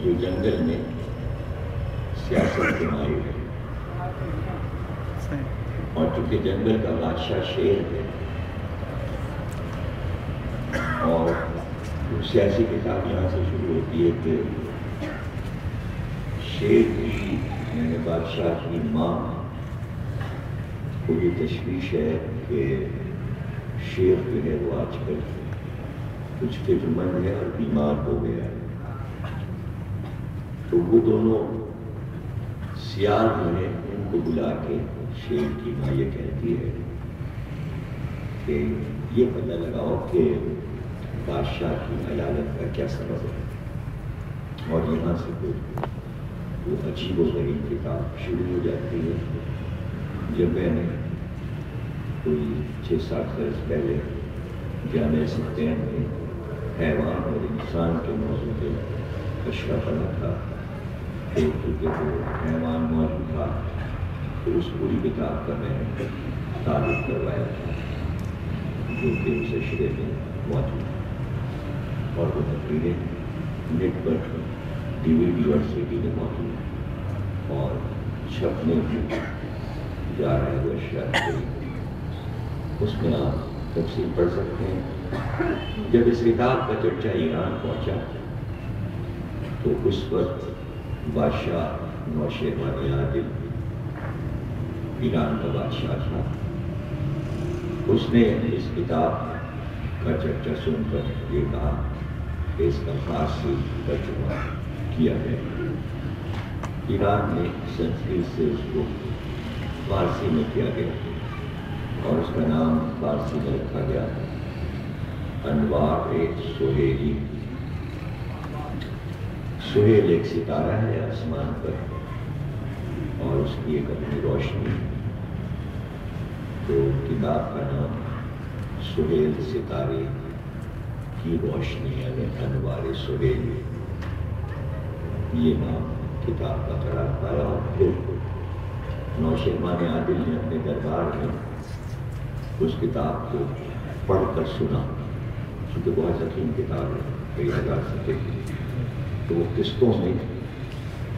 جو جنگل میں سیاست کے ماہر ہے، اور چونکہ جنگل کا بادشاہ شیر ہے، اور سیاسی کتاب یہاں سے شروع ہوتی ہے کہ شیر کی یعنی بادشاہ کی ماں کو یہ تشویش ہے کہ شیر جو ہے وہ آج کل کچھ فکرمند ہے اور بیمار ہو گیا ہے، تو وہ دونوں سیال جو ہے ان کو بلا کے شیر کی ماں یہ کہتی ہے کہ یہ پتہ لگاؤ کہ بادشاہ کی عدالت کا کیا سبب ہے، اور یہاں سے وہ عجیب و غریب کتاب شروع ہو جاتی ہے۔ جب میں نے کوئی 6-7 برس پہلے جامعہ سلطین میں حیوان اور انسان کے موضوع پہ اشرا پڑھا تھا، تو کیونکہ وہ حیوان موضوع تھا تو اس پوری کتاب کا میں نے تعارف کروایا تھا جو کہ اس اشرے میں موجود ہے، اور وہ تقریریں نیٹ پر DVD اور CD میں موجود ہے اور چھپنے بھی جا رہا ہے وہ اشیاء، اس میں آپ تفصیل پڑھ سکتے ہیں۔ جب اس کتاب کا چرچا ایران پہنچا تو اس وقت بادشاہ نوشیروان عادل ایران کا بادشاہ تھا، اس نے اس کتاب کا چرچا سن کر یہ کہا کہ اس کا فارسی ترجمہ کیا ہے۔ ایران میں سنسکرت سے اس کو فارسی میں کیا گیا اور اس کا نام فارسی میں رکھا گیا انوار سہیلی۔ سہیل ایک ستارہ ہے آسمان پر اور اس کی ایک اپنی روشنی، تو کتاب کا نام سہیل ستارے کی روشنی یعنی انوار سہیلی، یہ نام کتاب کا قرار پایا۔ اور پھر نوشیروان عادل نے اپنے دربار میں اس کتاب کو پڑھ کر سنا، کیونکہ بہت ضخیم کتاب ہے، کئی ہزار صفحے کی، تو وہ قسطوں میں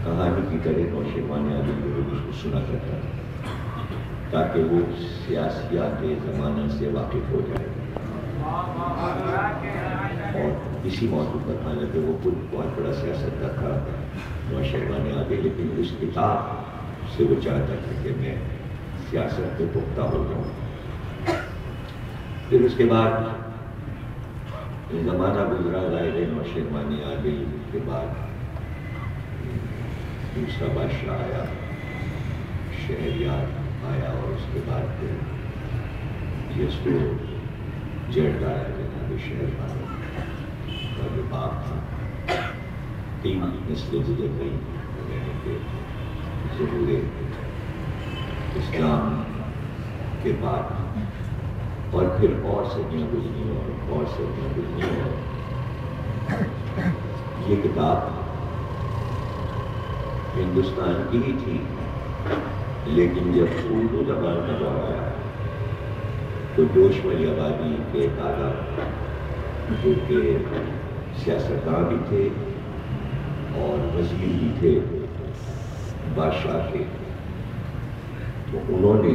کہانی کی طرح نوشیروان عادل جو اس کو سنا کرتا تھا تاکہ وہ سیاسیات زمانہ سے واقف ہو جائے، اور اسی موضوع پر حالانکہ وہ خود بہت بڑا سیاست کا تھا نوشیروان عادل، لیکن اس کتاب سے وہ چاہتا تھا کہ میں سیاست پہ پختہ ہو جاؤں۔ پھر اس کے بعد زمانہ گزرا، ظاہر نوشیروان عادل کے بعد دوسرا بادشاہ آیا، شہریار آیا، اور اس کے بعد پھر اس کو جیٹ آیا جناب شہر کا جو باپ تھا۔ 3 نسلیں گزر گئی کہ ظہور اسلام کے بعد، اور پھر اور صدیاں گزری اور صدیاں گزری، اور یہ کتاب ہندوستان کی ہی تھی، لیکن جب اردو زبان کا دور آیا تو جوش والی آبادی کے دادا جو کہ سیاستداں بھی تھے اور وزیر بھی تھے بادشاہ کے، تو انہوں نے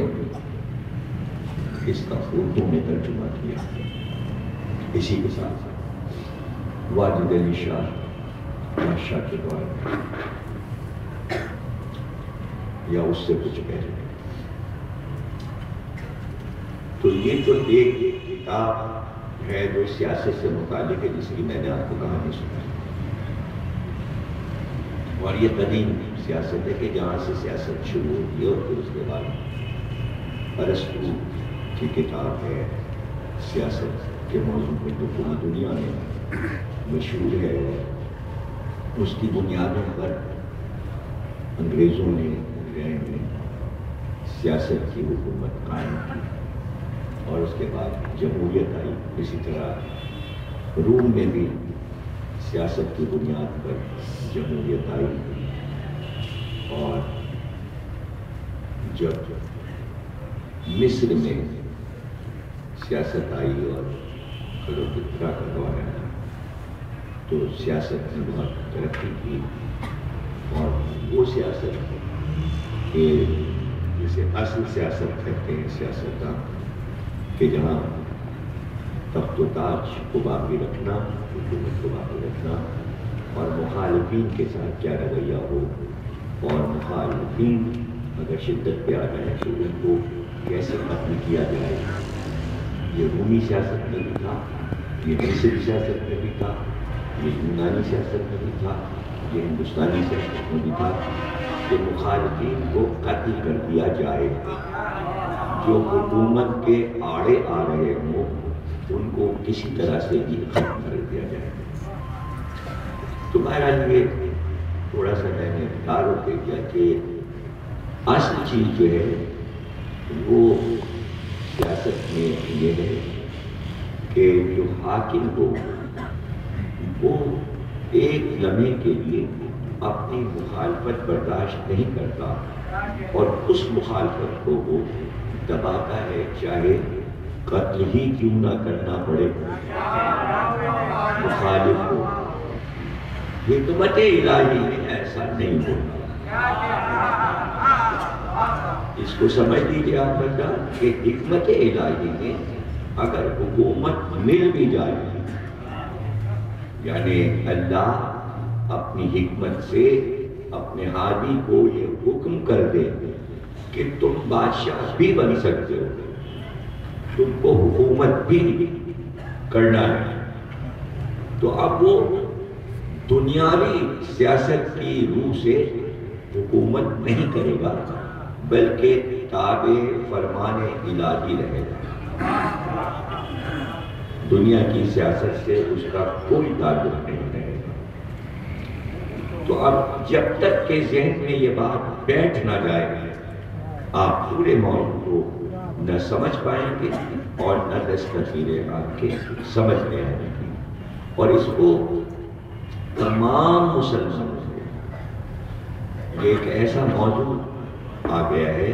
اس کا اردو میں ترجمہ کیا۔ اسی کے ساتھ واجد علی شاہ بادشاہ کے دور میں یا اس سے کچھ پہلے، تو یہ تو ایک کتاب ہے جو سیاست سے متعلق ہے، جس کی میں نے آپ کو کہانی سنائی، اور یہ قدیم سیاست ہے کہ جہاں سے سیاست شروع ہوتی ہے، اور پھر اس کے بعد ارسطو کی کتاب ہے سیاست کے موضوع پہ جو پوری دنیا میں مشہور ہے، اور اس کی بنیادوں پر انگریزوں نے انگلینڈ میں سیاست کی حکومت قائم کی، اور اس کے بعد جمہوریت آئی۔ اسی طرح روم میں بھی سیاست کی بنیاد پر جمہوریت آئی، اور جب مصر میں سیاست آئی اور کلوپترا کا دور آیا تو سیاست نے بہت ترقی کی، اور وہ سیاست کہ جسے اصل سیاست کہتے ہیں سیاستداں، کہ جہاں تخت و تاج کو باقی رکھنا، حکومت کو باقی رکھنا، اور مخالفین کے ساتھ کیا رویہ ہو، اور مخالفین اگر شدت پہ آ جائیں تو ان کو کیسے ختم کیا جائے۔ یہ رومی سیاست میں بھی تھا، یہ مصری سیاست میں بھی تھا، یہ یونانی سیاست میں بھی تھا، یہ ہندوستانی سیاست میں بھی تھا، کہ مخالفین کو قتل کر دیا جائے، جو حکومت کے آڑے آ رہے ہوں ان کو کسی طرح سے بھی ختم کر دیا جائے۔ تو بہرحال یہ تھوڑا سا میں نے اشارہ دے دیا کہ اصل چیز جو ہے وہ سیاست میں یہ ہے کہ جو حاکم ہو وہ ایک لمحے کے لیے اپنی مخالفت برداشت نہیں کرتا، اور اس مخالفت کو وہ دباتا ہے، چاہے قتل ہی کیوں نہ کرنا پڑے مخالف کو۔ حکمت الہی میں ایسا نہیں ہوتا۔ اس کو سمجھ لیجیے آپ بتا کہ حکمت الہی میں اگر حکومت مل بھی جائے، یعنی اللہ اپنی حکمت سے اپنے ہادی کو یہ حکم کر دے کہ تم بادشاہ بھی بن سکتے ہو، تم کو حکومت بھی کرنا ہے، تو اب وہ دنیاوی سیاست کی روح سے حکومت نہیں کرے گا، بلکہ تابع فرمان الہی رہے گا۔ دنیا کی سیاست سے اس کا کوئی تعلق نہیں رہے گا۔ تو اب جب تک کہ ذہن میں یہ بات بیٹھ نہ جائے، آپ پورے موضوع کو نہ سمجھ پائیں گے اور نہ دستخیریں آپ کے سمجھ میں آئیں گی، اور اس کو تمام مسلمانوں کو ایک ایسا موضوع آ گیا ہے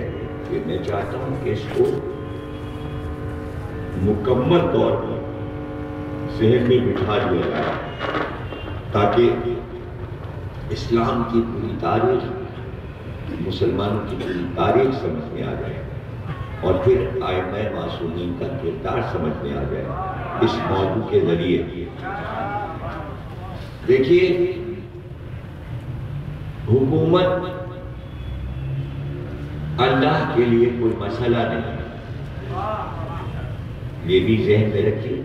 کہ میں چاہتا ہوں کہ اس کو مکمل طور پر ذہن میں بٹھا دیا جائے، تاکہ اسلام کی پوری تاریخ، مسلمانوں کی پوری تاریخ سمجھ میں آ جائے، اور پھر ائمہ معصومین کا کردار سمجھ میں آ جائے اس موضوع کے ذریعے۔ دیکھیے، حکومت اللہ کے لیے کوئی مسئلہ نہیں، یہ بھی ذہن میں رکھیے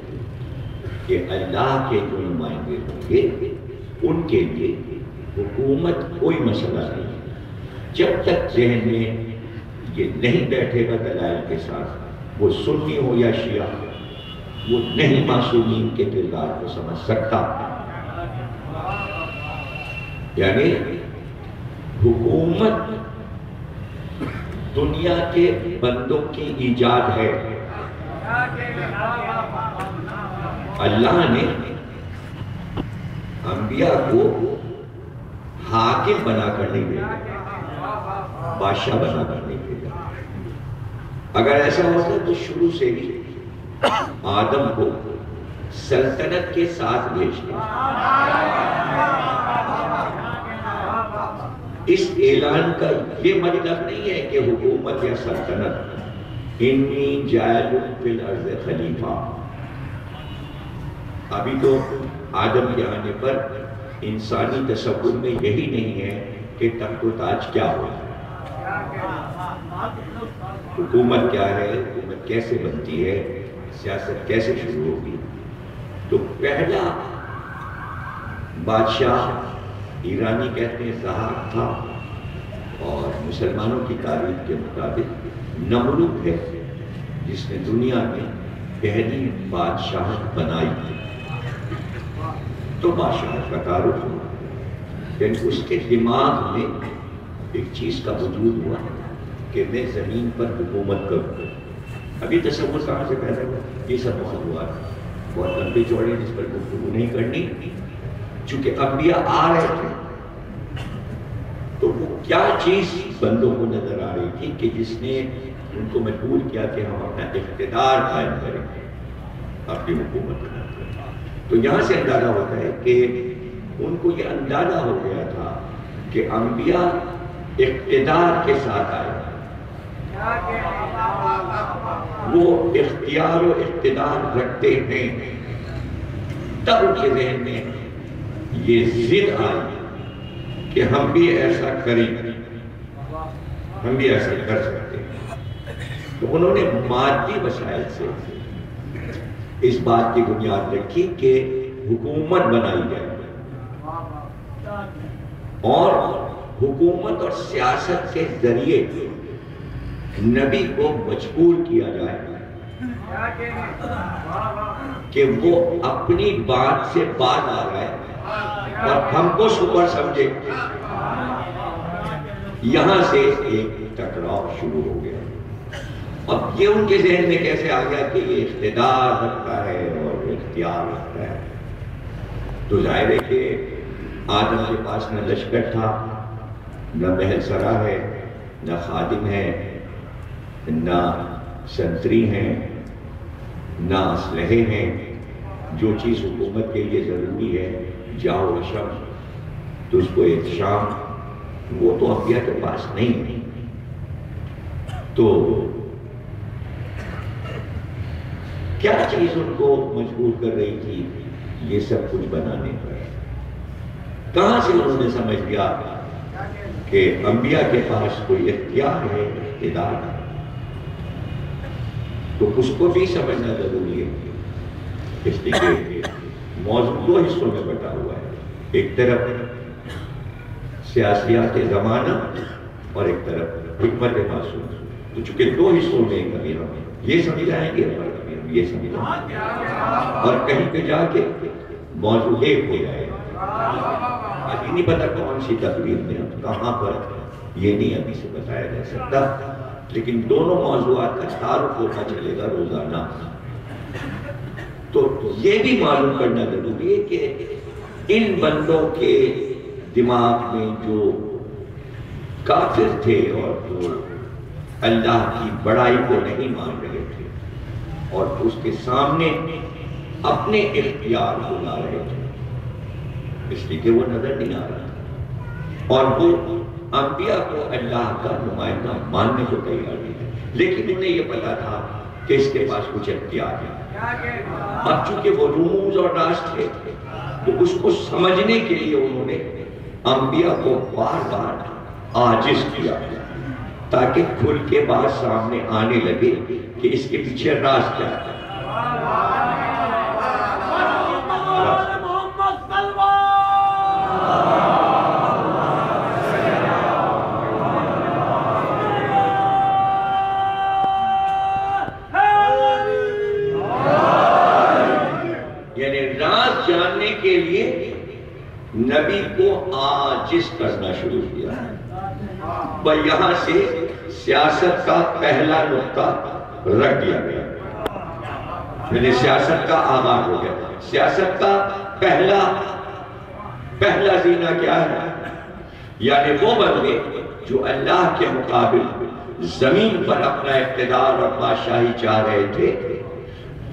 کہ اللہ کے جو نمائندے ہوں گے ان کے لیے حکومت کوئی مسئلہ نہیں ہے۔ جب تک ذہن میں یہ نہیں بیٹھے گا دلائل کے ساتھ، وہ سنی ہو یا شیعہ، وہ نہیں معصومین کے کردار کو سمجھ سکتا۔ یعنی حکومت دنیا کے بندوں کی ایجاد ہے، اللہ نے انبیاء کو حاکم بنا کر نہیں بھیجا، بادشاہ بنا کر نہیں بھیجا۔ اگر ایسا ہوتا تو شروع سے ہی آدم کو سلطنت کے ساتھ بھیجتے۔ اس اعلان کا یہ مطلب نہیں ہے کہ حکومت یا سلطنت انی جاعل فی الارض خلیفہ۔ ابھی تو آدم کے آنے پر انسانی تصور میں یہی نہیں ہے کہ تخت و تاج کیا ہو، حکومت کیا ہے، حکومت کیسے بنتی ہے، سیاست کیسے شروع ہوگی۔ تو پہلا بادشاہ ایرانی کہتے ہیں زہاک تھا، اور مسلمانوں کی تاریخ کے مطابق نمرود ہے جس نے دنیا میں پہلی بادشاہت بنائی تھی۔ تو بادشاہت کا تعارف ہوا، یعنی اس کے دماغ میں ایک چیز کا وجود ہوا کہ میں زمین پر حکومت کروں۔ ابھی تصور کہاں سے پیدا ہوا؟ یہ سب موضوعات بہت لمبے چوڑے جس پر گفتگو نہیں کرنی، چونکہ انبیاء آ رہے تھے تو وہ کیا چیز بندوں کو نظر آ رہی تھی کہ جس نے ان کو مجبور کیا کہ ہم اپنا اقتدار قائم کریں، اپنی حکومت قائم کریں۔ تو یہاں سے اندازہ ہوتا ہے کہ ان کو یہ اندازہ ہو گیا تھا کہ انبیاء اقتدار کے ساتھ آئے، وہ اختیار و اقتدار رکھتے ہیں، تب ان کے ذہن میں یہ ضد آئی کہ ہم بھی ایسا کریں، ہم بھی ایسا کر سکتے ہیں۔ تو انہوں نے مادی وسائل سے اس بات کی بنیاد رکھی کہ حکومت بنائی جائے اور حکومت اور سیاست کے ذریعے نبی کو مجبور کیا جائے کہ وہ اپنی بات سے باز آ رہا ہے اور ہم کو سپر سمجھے۔ یہاں سے ایک ٹکراؤ شروع ہو گیا۔ اب یہ ان کے ذہن میں کیسے آ گیا کہ یہ اقتدار رکھتا ہے اور اختیار رکھتا ہے؟ تو ظاہر ہے کہ آدم کے پاس نہ لشکر تھا، نہ محل سرا ہے، نہ خادم ہے، نہ سنتری ہیں، نہ اسلحے ہیں۔ جو چیز حکومت کے لیے ضروری ہے، جاؤ رشم، تو اس کو ایک شام، وہ تو انبیاء کے پاس نہیں ہے۔ تو کیا چیز ان کو مجبور کر رہی تھی یہ سب کچھ بنانے پر؟ کہاں سے انہوں نے سمجھ لیا کہ انبیاء کے پاس کوئی اختیار ہے، اقتدار ہے؟ تو اس کو بھی سمجھنا ضروری ہے، اس لیے کہ موضوع دو حصوں میں بٹا ہوا ہے، ایک طرف سیاسیات زمانہ اور ایک طرف حکمت معصوم۔ تو چونکہ دو حصوں میں کبھی ہم یہ سمجھ آئیں گے اور کبھی ہم یہ سمجھ آئیں گے، اور کہیں پہ جا کے موضوع ایک ہو جائے گا۔ ابھی نہیں پتا کون سی تقریر میں کہاں پر، یہ نہیں ابھی سے بتایا جا سکتا، لیکن دونوں موضوعات کا تعارف ہونا چلے گا روزانہ۔ تو یہ بھی معلوم کرنا ضروری ہے کہ ان بندوں کے دماغ میں جو کافر تھے اور جو اللہ کی بڑائی کو نہیں مان رہے تھے اور اس کے سامنے اپنے اختیار کو لا رہے تھے، اس لیے کہ وہ نظر نہیں آ رہا، اور وہ انبیاء کو اللہ کا نمائندہ ماننے کو تیار نہیں تھے، لیکن انہیں یہ پتا تھا کہ اس کے پاس کچھ اختیار ہے۔ اب چونکہ وہ رموز اور راز تھے تو اس کو سمجھنے کے لیے انہوں نے انبیاء کو بار بار عاجز کیا تاکہ کھل کے بات سامنے آنے لگے کہ اس کے پیچھے راز کیا ہے۔ کے لیے نبی کو عاجز کرنا شروع کیا۔ پر یہاں سے سیاست کا پہلا نقطہ رکھ دیا گیا، یعنی سیاست کا آغاز ہو گیا۔ سیاست کا پہلا زینہ کیا ہے؟ یعنی وہ بندے جو اللہ کے مقابل زمین پر اپنا اقتدار اور بادشاہی چاہ رہے تھے،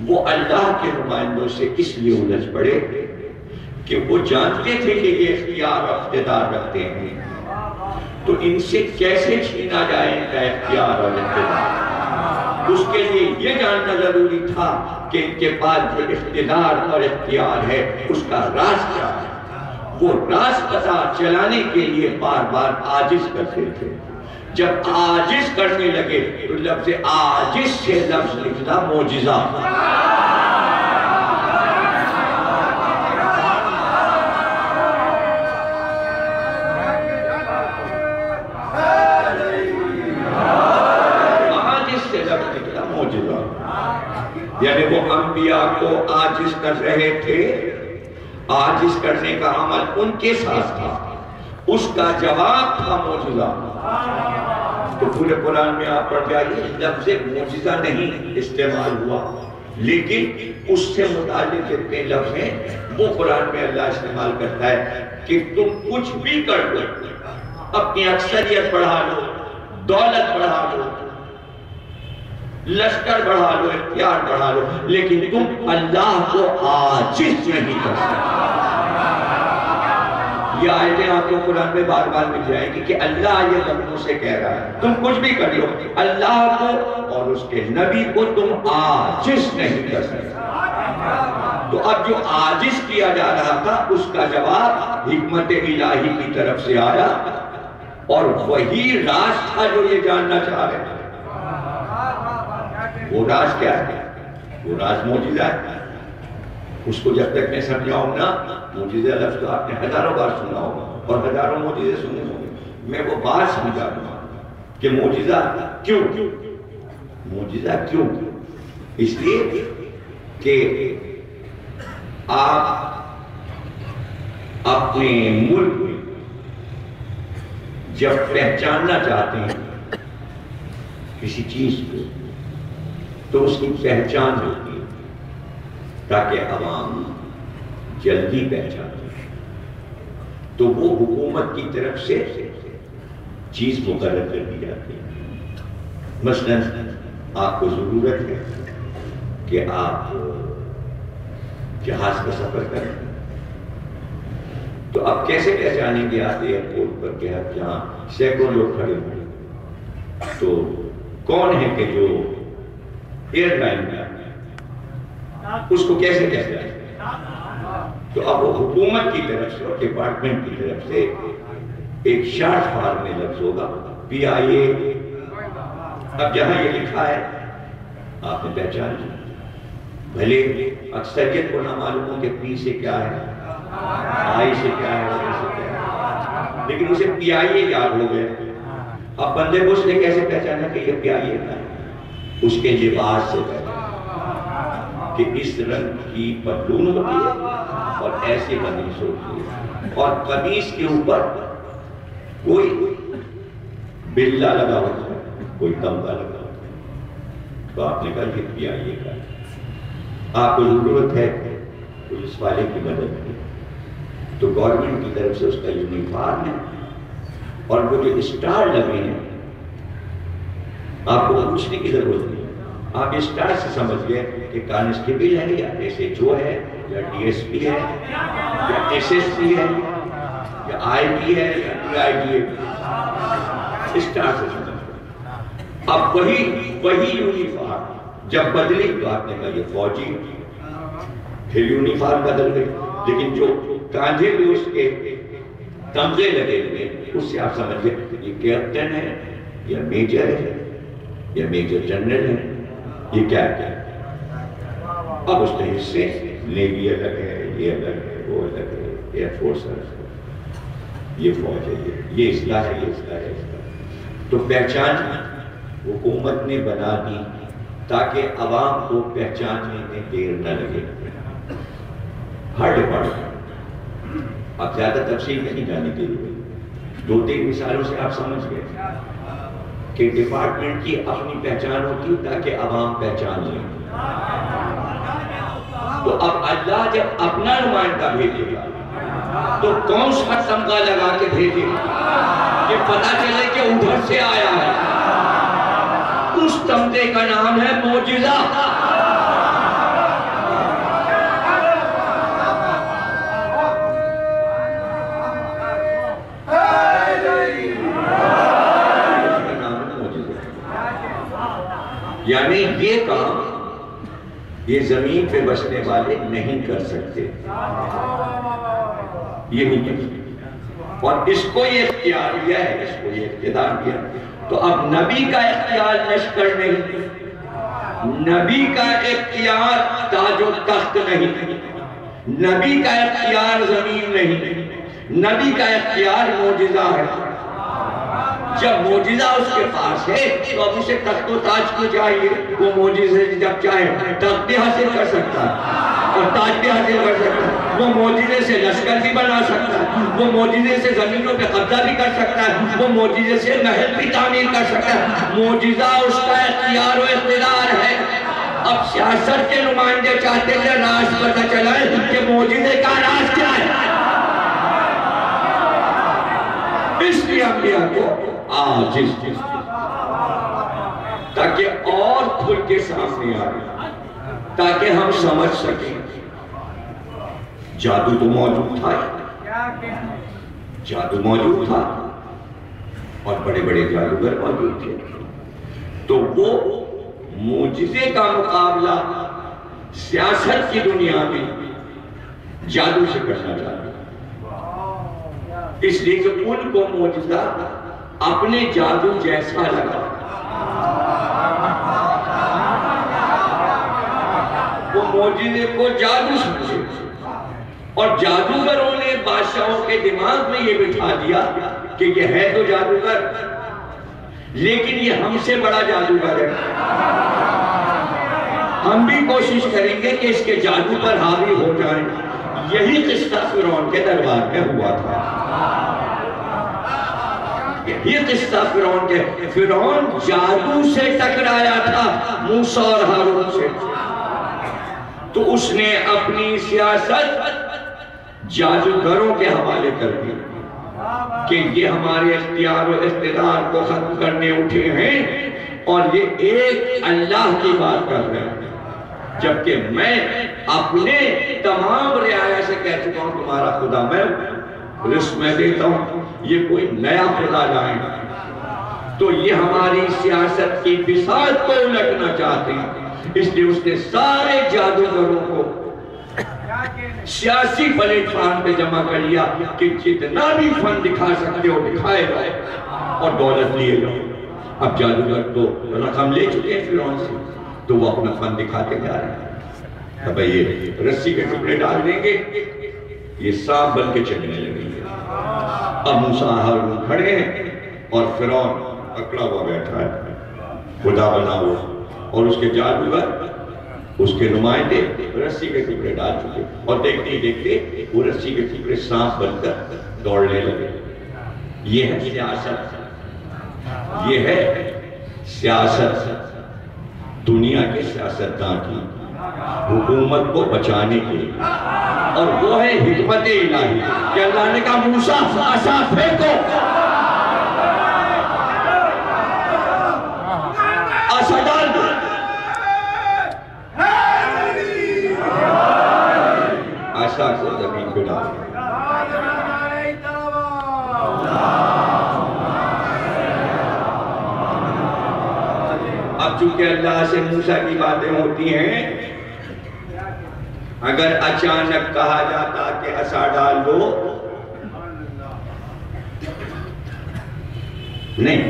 وہ اللہ کے نمائندوں سے اس لیے الجھ پڑے کہ وہ جانتے تھے کہ یہ اختیار اور اقتدار رکھتے ہیں، تو ان سے کیسے چھینا جائے ان کا اختیار اور اقتدار۔ اس کے لیے یہ جاننا ضروری تھا کہ ان کے پاس جو اقتدار اور اختیار ہے اس کا راز کیا ہے۔ وہ راز پتہ چلانے کے لیے بار بار عاجز کرتے تھے۔ جب عاجز کرنے لگے تو لفظ عاجز سے لفظ نکلا معجزہ۔ یعنی وہ انبیاء کو عاجز کر رہے تھے، عاجز کرنے کا عمل ان کے ساتھ تھا، اس کا جواب تھا معجزہ۔ تو پورے قرآن میں آپ پڑھ جائیے، لفظ معجزہ نہیں استعمال ہوا، لیکن اس سے متعلق جتنے لفظ ہیں وہ قرآن میں اللہ استعمال کرتا ہے کہ تم کچھ بھی کر دو، اپنی اکثریت بڑھا لو، دولت بڑھا لو، لشکر بڑھا لو، اختیار بڑھا لو، لیکن تم اللہ کو عاجز نہیں کر سکتے۔ یہ آیتیں آپ کو قرآن میں بار بار مل جائیں گی کہ اللہ یہ لفظوں سے کہہ رہا ہے تم کچھ بھی کر لو، اللہ کو اور اس کے نبی کو تم عاجز نہیں کر سکتے۔ تو اب جو عاجز کیا جا رہا تھا اس کا جواب حکمت الہی کی طرف سے آیا، اور وہی راز تھا جو یہ جاننا چاہ رہے تھے۔ وہ راز کیا ہے؟ وہ راز معجزہ ہے۔ اس کو جب تک میں سمجھاؤں نا، معجزہ لفظ تو آپ نے ہزاروں بار سنا ہوگا اور ہزاروں معجزے سنے ہوں گے، میں وہ بات سمجھا دوں گا کہ معجزہ کیوں؟ معجزہ کیوں؟ اس لیے کہ آپ اپنے ملک میں جب پہچاننا چاہتے ہیں کسی چیز کو تو اس کی پہچان ہوتی ہے تاکہ عوام جلدی پہچانے، تو وہ حکومت کی طرف سے چیز مقرر کر دی جاتی ہے۔ مثلا آپ کو ضرورت ہے کہ آپ جہاز کا سفر کریں، تو آپ کیسے پہچانیں گے آپ ایئرپورٹ پر کہ آپ جہاں سینکڑوں لوگ کھڑے ہوئے تو کون ہے کہ جو ایئر لائن کا اس کو کیسے پہچانیں؟ تو اب وہ حکومت کی طرف سے اور ڈپارٹمنٹ کی طرف سے ایک شارٹ فارم میں لفظ ہوگا PIA۔ اب جہاں یہ لکھا ہے آپ نے پہچان لیا، بھلے اکثریت کو نہ معلوم ہو کہ P سے کیا ہے، I سے کیا ہے، O سے کیا ہے، لیکن اسے PIA یاد ہو گئے۔ اب بندے کو اس نے کیسے پہچانا کہ یہ PIA کا ہے؟ اس کے لباس سے پہچانا کہ اس رنگ کی پتلون ہوتی ہے اور ایسی قمیص ہوتی ہے، اور قمیص کے اوپر کوئی بلہ لگا ہوتا ہے، کوئی تمغہ لگا ہوتا ہے، تو آپ نے کہا یہ PIA کا ہے۔ آپ کو ضرورت ہے پولیس والے کی مدد کی، تو گورنمنٹ کی طرف سے اس کا یونیفارم ہے اور وہ جو اسٹار لگے ہیں آپ کو پوچھنے کی ضرورت نہیں، آپ اسٹار سے سمجھ گئے کہ کانسٹیبل ہے یا SHO ہے یا DSP ہے یا SSP ہے یا IT ہے یا DID ہے، اسٹار سے سمجھ گئے۔ اب وہی یونیفارم جب بدلی تو آپ نے کہا یہ فوجی، پھر یونیفارم بدل گئی، لیکن جو کاندھے پہ اس کے تمغے لگے ہوئے اس سے آپ سمجھ گئے یہ کیپٹن ہے یا میجر ہے یا میجر جنرل ہے، یہ کیا ہے۔ اب اس کے حصے نیوی الگ ہے، یہ الگ ہے، وہ الگ ہے، ایئر فورس الگ ہے، یہ فوج ہے، یہ اصلاح ہے، یہ اصلاح ہے، تو پہچان حکومت نے بنا دی تاکہ عوام کو پہچاننے میں دیر نہ لگے۔ ہر ڈپارٹمنٹ، اب زیادہ تفصیل میں نہیں جانے کے لیے، 2-3 مثالوں سے آپ سمجھ گئے کہ ڈپارٹمنٹ کی اپنی پہچان ہوتی ہے تاکہ عوام پہچان لیں۔ تو اب اللہ جب اپنا نمائندہ بھیجے گا تو کون سا تمغہ لگا کے بھیجے کہ پتہ چلے کہ ادھر سے آیا ہے؟ اس تمغے کا نام ہے معجزہ۔ یعنی یہ کام یہ زمین پہ بسنے والے نہیں کر سکتے، یہ نہیں کر سکتے، اور اس کو یہ اختیار دیا ہے، اس کو یہ اقتدار دیا۔ تو اب نبی کا اختیار لشکر نہیں، نبی کا اختیار تاج و تخت نہیں، نبی کا اختیار زمین نہیں، نبی کا اختیار معجزہ ہے۔ جب معجزہ اس کے پاس ہے تو اب اسے تخت و تاج کو چاہیے، وہ معجزے جب چاہے تخت بھی حاصل کر سکتا ہے اور تاج بھی حاصل کر سکتا ہے، وہ معجزے سے لشکر بھی بنا سکتا ہے، وہ معجزے سے زمینوں پہ قبضہ بھی کر سکتا ہے، وہ معجزے سے محل بھی تعمیر کر سکتا ہے۔ معجزہ اس کا اختیار و اقتدار ہے۔ اب سیاست کے نمائندے چاہتے ہیں راز پتہ چلائے کہ معجزے کا راز کیا ہے، اس لیے انبیاء کو عاجز تاکہ تاکہ اور کھل کے سامنے آئے، تاکہ ہم سمجھ سکیں۔ جادو تو موجود تھا، جادو موجود تھا اور بڑے بڑے جادوگر موجود تھے، تو وہ معجزے کا مقابلہ سیاست کی دنیا میں جادو سے کرنا چاہتے ہیں، اس لیے کہ ان کو معجزہ اپنے جادو جیسا لگا۔ وہ معجزے کو جادو سمجھے، اور جادوگروں نے بادشاہوں کے دماغ میں یہ بٹھا دیا کہ یہ ہے تو جادوگر، لیکن یہ ہم سے بڑا جادوگر ہے، ہم بھی کوشش کریں گے کہ اس کے جادو پر حاوی ہو جائیں۔ یہی قصہ فرعون کے دربار میں ہوا تھا، یہی قصہ فرعون جادو سے ٹکرایا تھا موسیٰ اور ہارون سے، تو اس نے اپنی سیاست جادوگروں کے حوالے کر دی کہ یہ ہمارے اختیار و اقتدار کو ختم کرنے اٹھے ہیں اور یہ ایک اللہ کی بات کر رہے ہیں، جبکہ میں اپنے تمام رعایا سے کہہ چکا ہوں تمہارا خدا میں رزق میں دیتا ہوں، یہ کوئی نیا خدا لائیں۔ تو یہ ہماری سیاست کی بساط کو الٹنا چاہتے ہیں، اس لیے اس نے سارے جادوگروں کو سیاسی پلیٹ فارم پہ جمع کر لیا کہ جتنا بھی فن دکھا سکتے ہو دکھائے جائے اور دولت لیے جاؤ۔ اب جادوگر تو رقم لے چکے ہیں فرعون سے، تو وہ اپنا فن دکھاتے جا رہے ہیں۔ اب یہ رسی کے ٹکڑے ڈال دیں گے، یہ سانپ بن کے چلنے لگیں گے۔ اب موسیٰ ہارون کھڑے ہیں اور فرعون اکڑا ہوا بیٹھا ہے، خدا بنا ہوا، اور اس کے جادوگر، اس کے نمائندے رسی کے ٹکڑے ڈال چکے، اور دیکھتے ہی دیکھتے وہ رسی کے ٹکڑے سانپ بن کر دوڑنے لگے۔ یہ ہے سیاست، یہ ہے سیاست، دنیا کے سیاستدان کی حکومت کو بچانے کے لیے، اور وہ ہے حکمت الہی کہ اللہ نے کہا موسیٰ عصا پھینکو، عصا ڈال دو، عصا کو زمین پہ ڈال دو۔ اب چونکہ اللہ سے موسیٰ کی باتیں ہوتی ہیں، اگر اچانک کہا جاتا کہ عصا ڈال دو، نہیں،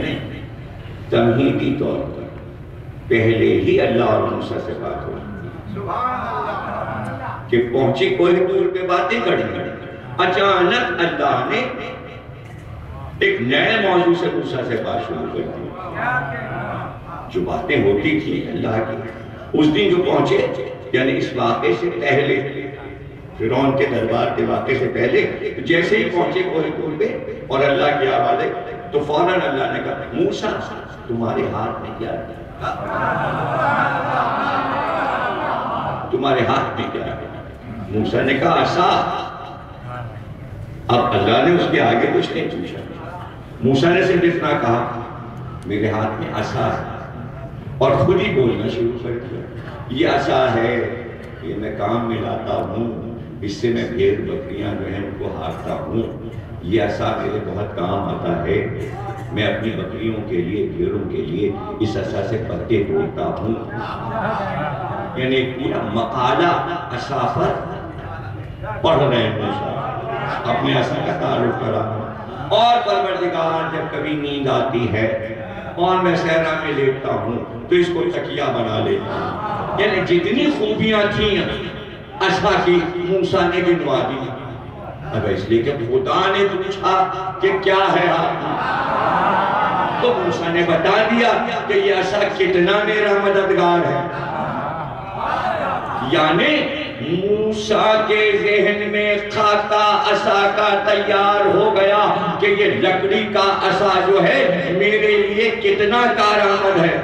تمہیدی طور پر پہلے ہی اللہ اور موسیٰ سے بات ہو کہ پہنچی کوئی دور پہ باتیں کریں۔ اچانک اللہ نے ایک نئے موضوع سے موسیٰ سے بات شروع کر دی، جو باتیں ہوتی تھی اللہ کی اس دن جو پہنچے، یعنی اس واقعے سے پہلے، فرعون کے دربار کے واقعے سے پہلے جیسے ہی پہنچے کوہ طور پہ اور اللہ کی آواز آئی تو فوراً اللہ نے کہا موسیٰ تمہارے ہاتھ میں کیا ہے؟ تمہارے ہاتھ میں کیا ہے؟ موسیٰ نے کہا عصا۔ اب اللہ نے اس کے آگے کچھ نہیں پوچھا، موسیٰ نے صرف اتنا کہا میرے ہاتھ میں عصا ہے، اور خود ہی بولنا شروع کر دیا، یہ عصا ہے، یہ میں کام میں لاتا ہوں، اس سے میں بھیڑ بکریاں جو ہیں ان کو ہانکتا ہوں، یہ عصا میرے بہت کام آتا ہے، میں اپنی بکریوں کے لیے بھیڑوں کے لیے اس عصا سے پتے توڑتا ہوں۔ یعنی پورا مقالہ عصا پر پڑھ رہے ہیں موسیٰ، اپنے عصا کا تعارف کرا۔ اور پروردگار جب کبھی نیند آتی ہے اور میں صحرا میں لیٹتا ہوں تو اس کو تکیہ بنا لیتا ہوں۔ یعنی جتنی خوبیاں تھیں عصا کی موسیٰ نے گنوا دی۔ اب اس لیے کہ خدا نے پوچھا کہ کیا ہے آپ تو موسیٰ نے بتا دیا کہ یہ عصا کتنا میرا مددگار ہے۔ یعنی موسیٰ کے ذہن میں خاکہ عصا کا تیار ہو گیا کہ یہ لکڑی کا عصا جو ہے میرے لیے کتنا کارآمد ہے۔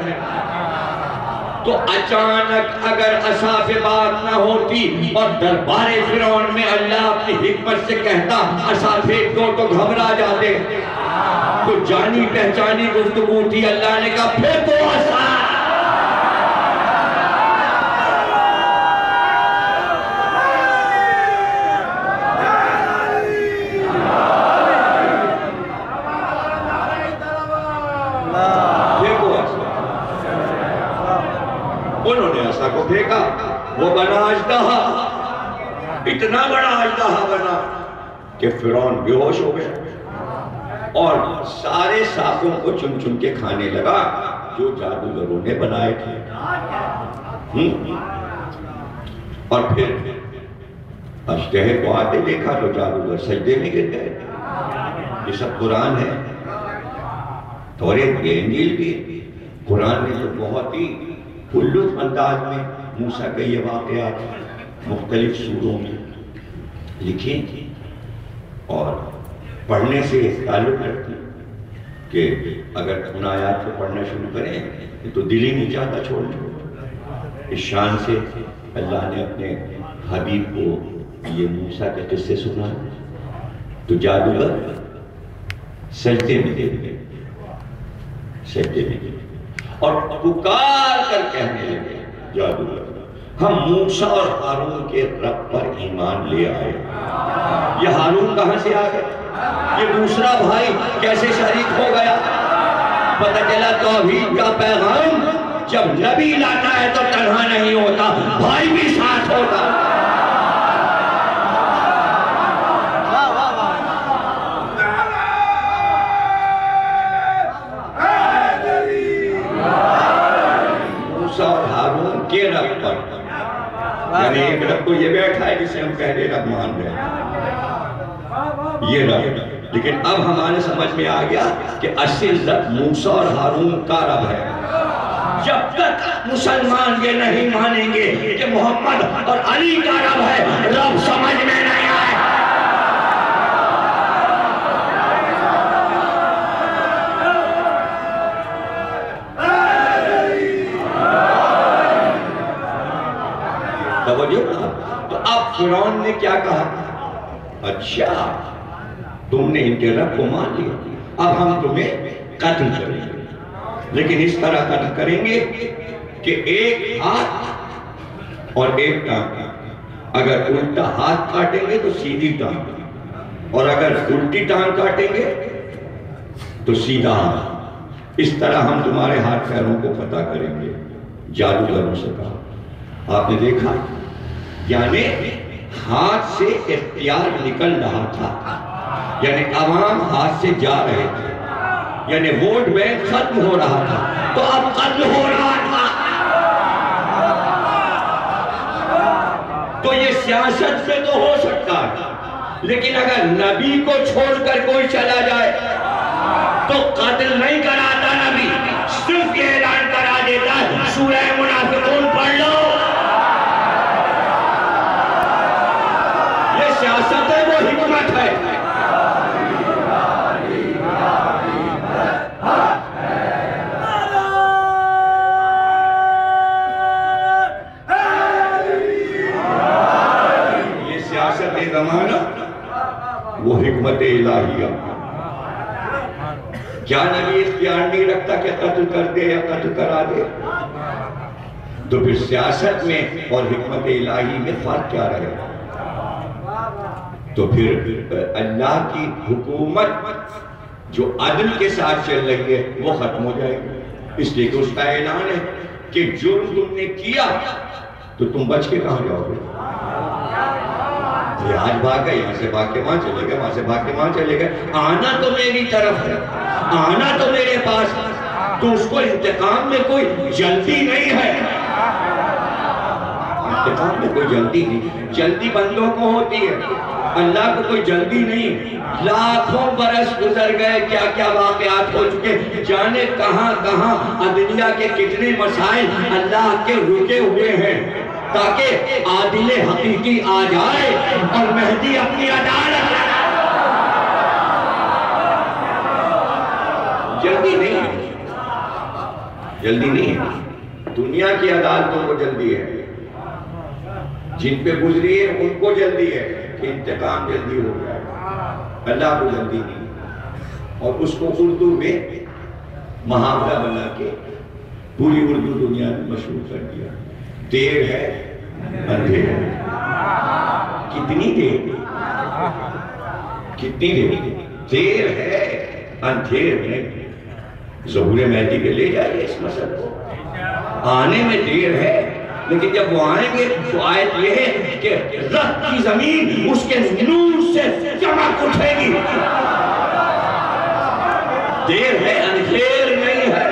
تو اچانک اگر عصا پہ بات نہ ہوتی اور دربار فرعون میں اللہ اپنی حکمت سے کہتا عصا پھینک دو تو گھبرا جاتے، تو جانی پہچانی گفتگو تھی، اللہ نے کہا پھینکو عصا۔ پھینکا، وہ بنا اژدہا، اتنا بڑا اژدہا بنا کہ فرعون بے ہوش ہو گیا اور سارے سانپوں کو چن چن کے کھانے لگا جو جادوگروں نے بنائے تھے۔ اور پھر اژدہے کو آتے دیکھا تو جادوگر سجدے میں گر گئے۔ یہ سب قرآن ہے، توریت بھی، انجیل بھی۔ قرآن نے تو بہت ہی لطف انداز میں موسیٰ کے یہ واقعات مختلف سوروں میں لکھے تھے اور پڑھنے سے تعلق رکھتی کہ اگر ان آیات کو پڑھنا شروع کریں تو دل ہی نہیں چاہتا چھوڑنے۔ اس شان سے اللہ نے اپنے حبیب کو یہ موسیٰ کے قصے سنا تو جادوگر سجدے میں گر گئے، سجدے میں گر گئے اور پکار کر کہنے لگے جادوگر ہم موسیٰ اور ہارون کے رب پر ایمان لے آئے۔ یہ ہارون کہاں سے آ گیا؟ یہ دوسرا بھائی کیسے شریک ہو گیا؟ پتہ چلا توحید کا پیغام جب نبی لاتا ہے تو تنہا نہیں ہوتا، بھائی بھی ساتھ ہوتا۔ موسیٰ اور ہارون کے رب پر، یعنی ایک رب تو یہ بیٹھا ہے جسے ہم پہلے رب مان رہے ہیں، یہ رب، لیکن اب ہمارے سمجھ میں آ گیا کہ اصل رب موسیٰ اور ہارون کا رب ہے۔ جب تک مسلمان یہ نہیں مانیں گے کہ محمد اور علی کا رب ہے، رب سمجھ میں نہیں آئے۔ تو اب فرعون نے کیا کہا؟ اچھا تم نے ان کے رب کو مان لیا، اب ہم تمہیں قتل کریں گے، لیکن اس طرح قتل کریں گے کہ ایک ہاتھ اور ایک ٹانگ، اگر الٹا ہاتھ کاٹیں گے تو سیدھی ٹانگ، اور اگر الٹی ٹانگ کاٹیں گے تو سیدھا ہاتھ، اس طرح ہم تمہارے ہاتھ پیروں کو قطع کریں گے۔ جادوگروں سے کہا، آپ نے دیکھا یعنی ہاتھ سے اختیار نکل رہا تھا، یعنی عوام ہاتھ سے جا رہے تھے، یعنی ووٹ بینک ختم ہو رہا تھا تو اب قتل ہو رہا تھا۔ تو یہ سیاست سے تو ہو سکتا ہے، لیکن اگر نبی کو چھوڑ کر کوئی چلا جائے تو قتل نہیں کراتا نبی، صرف یہ اعلان کرا دیتا ہے سورہ منافقون پڑھ لو۔ یہ سیاست ہے، وہ حکمت ہے۔ یہ سیاست زمانہ، وہ حکمت الہیہ۔ کیا نبی اختیار نہیں رکھتا کہ قتل کر دے یا قتل کرا دے؟ تو پھر سیاست میں اور حکمت الہی میں فرق کیا رہے گا؟ تو پھر اللہ کی حکومت جو عدل کے ساتھ چل رہی ہے وہ ختم ہو جائے گی، اس لیے کہ اس کا اعلان ہے کہ جرم تم نے کیا تو تم بچ کے کہاں جاؤ گے؟ یہ آج بھاگ گئے، یہاں سے بھاگ کے وہاں چلے گئے، وہاں سے بھاگ کے وہاں چلے گئے، آنا تو میری طرف ہے، آنا تو میرے پاس ہے، تو اس کو انتقام میں کوئی جلدی نہیں ہے، انتقام میں کوئی جلدی نہیں، جلدی بندوں کو ہوتی ہے، اللہ کو کوئی جلدی نہیں۔ لاکھوں برس گزر گئے، کیا کیا واقعات ہو چکے، جانے کہاں کہاں عدلیہ کے کتنے مسائل اللہ کے رکے ہوئے ہیں تاکہ عادل حقیقی آ جائے اور مہدی اپنی عدالت لگائے۔ جلدی نہیں ہے، جلدی نہیں ہے، دنیا کی عدالتوں کو جلدی ہے، جن پہ گزری ہے ان کو جلدی ہے کہ انتقام جلدی ہو جائے، اللہ کو جلدی نہیں۔ اور اس کو اردو میں محاورہ بنا کے پوری اردو دنیا میں مشہور کر دیا، دیر ہے اندھیر ہے۔ کتنی دیر، کتنی دیر، دیر ہے اندھیر میں۔ ظہور مہدی پہ لے جائیے اس مسئلہ کو، آنے میں دیر ہے لیکن جب وہ آئیں گے تو آیت یہ ہے کہ رب کی زمین اس کے نور سے چمک اٹھے گی. دیر ہے اندھیر نہیں ہے.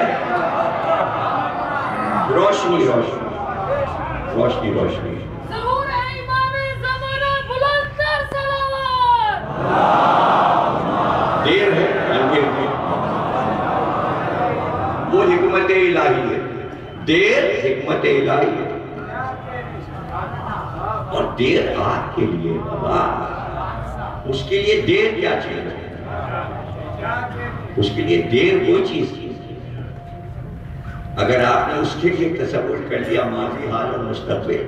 روشنی روشنی روشنی روشنی. ظہور ہے امام زمانہ بلند تر صلوات. دیر ہے اندھیر نہیں. وہ حکمت الہی ہے. دیر حکمت الہی ہے. اور دیر آپ کے لیے بابا اس کے لیے دیر کیا چیز ہے؟ اس کے لیے دیر وہ چیز ہے. اگر آپ نے اس کے لیے تصور کر لیا ماضی حال اور مستقبل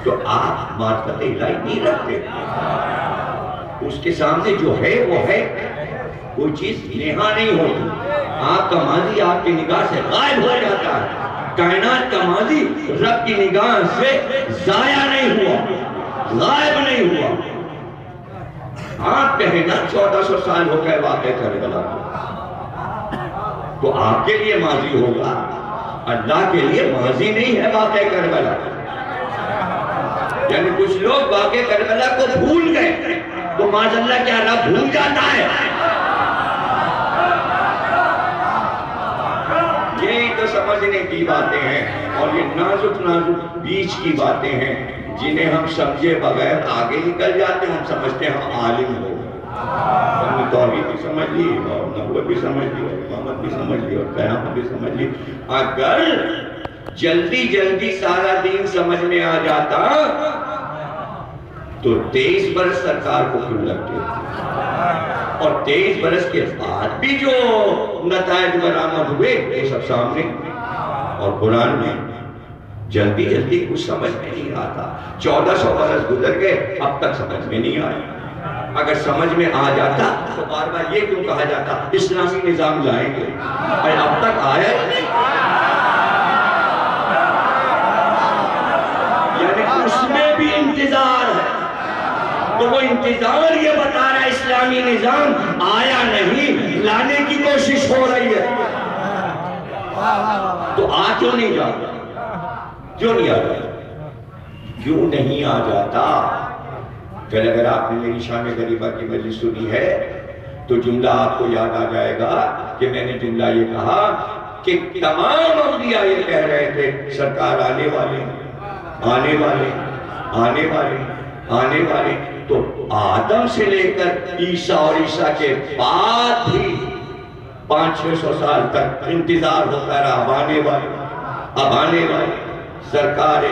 تو آپ معرفت الہی نہیں رکھتے. اس کے سامنے جو ہے وہ ہے. کوئی چیز نہا نہیں ہوتی. آپ کا ماضی آپ کی نگاہ سے غائب ہو جاتا ہے. کائنات کا ماضی رب کی نگاہ سے ضائع نہیں ہوا, غائب نہیں ہوا. آپ کہیں نا 1400 سال ہو گئے واقع کربلا کو, تو آپ کے لیے ماضی ہوگا. اللہ کے لیے ماضی نہیں ہے واقع کربلا. یعنی کچھ لوگ واقع کربلا کو بھول گئے تو معاذ اللہ کیا رب بھول جاتا ہے؟ یہی تو سمجھنے کی باتیں ہیں, اور یہ نازک نازک بیچ کی باتیں ہیں جنہیں ہم سمجھے بغیر آگے نکل جاتے ہیں. ہم سمجھتے ہیں ہم عالم ہو گئے. ہم نے توحید بھی سمجھ لی, اور نبوت بھی سمجھ لی, اور امامت بھی سمجھ لی, اور قیامت بھی سمجھ لی. اگر جلدی جلدی سارا دین سمجھ میں آ جاتا تو 23 برس سرکار کو کیوں لگتے تھے, اور 23 برس کے بعد بھی جو نتائج برآمد ہوئے وہ سب سامنے. اور قرآن میں جلدی جلدی کچھ سمجھ میں نہیں آتا. 1400 برس گزر گئے, اب تک سمجھ میں نہیں آئی. اگر سمجھ میں آ جاتا تو بار بار یہ کیوں کہا جاتا اسلامی نظام لائیں گے, اور اب تک آیا ہی نہیں. یعنی اس میں بھی انتظار ہے. تو وہ انتظار یہ بتا رہا ہے اسلامی نظام آیا نہیں, لانے کی کوشش ہو رہی ہے. تو آ کیوں نہیں جاتا؟ کیوں نہیں آ جاتا؟ کیوں نہیں آ جاتا؟ کل اگر آپ نے میری شان غریبہ کی مجلس سنی ہے تو جملہ آپ کو یاد آ جائے گا کہ میں نے جملہ یہ کہا کہ تمام انبیاء یہ کہہ رہے تھے سرکار آنے والے آنے والے آنے والے آنے والے. تو آدم سے لے کر عیسیٰ اور عیسیٰ کے بعد بھی 500-600 سال تک انتظار ہوتا رہا. اب آنے والے, اب آنے والے, سرکار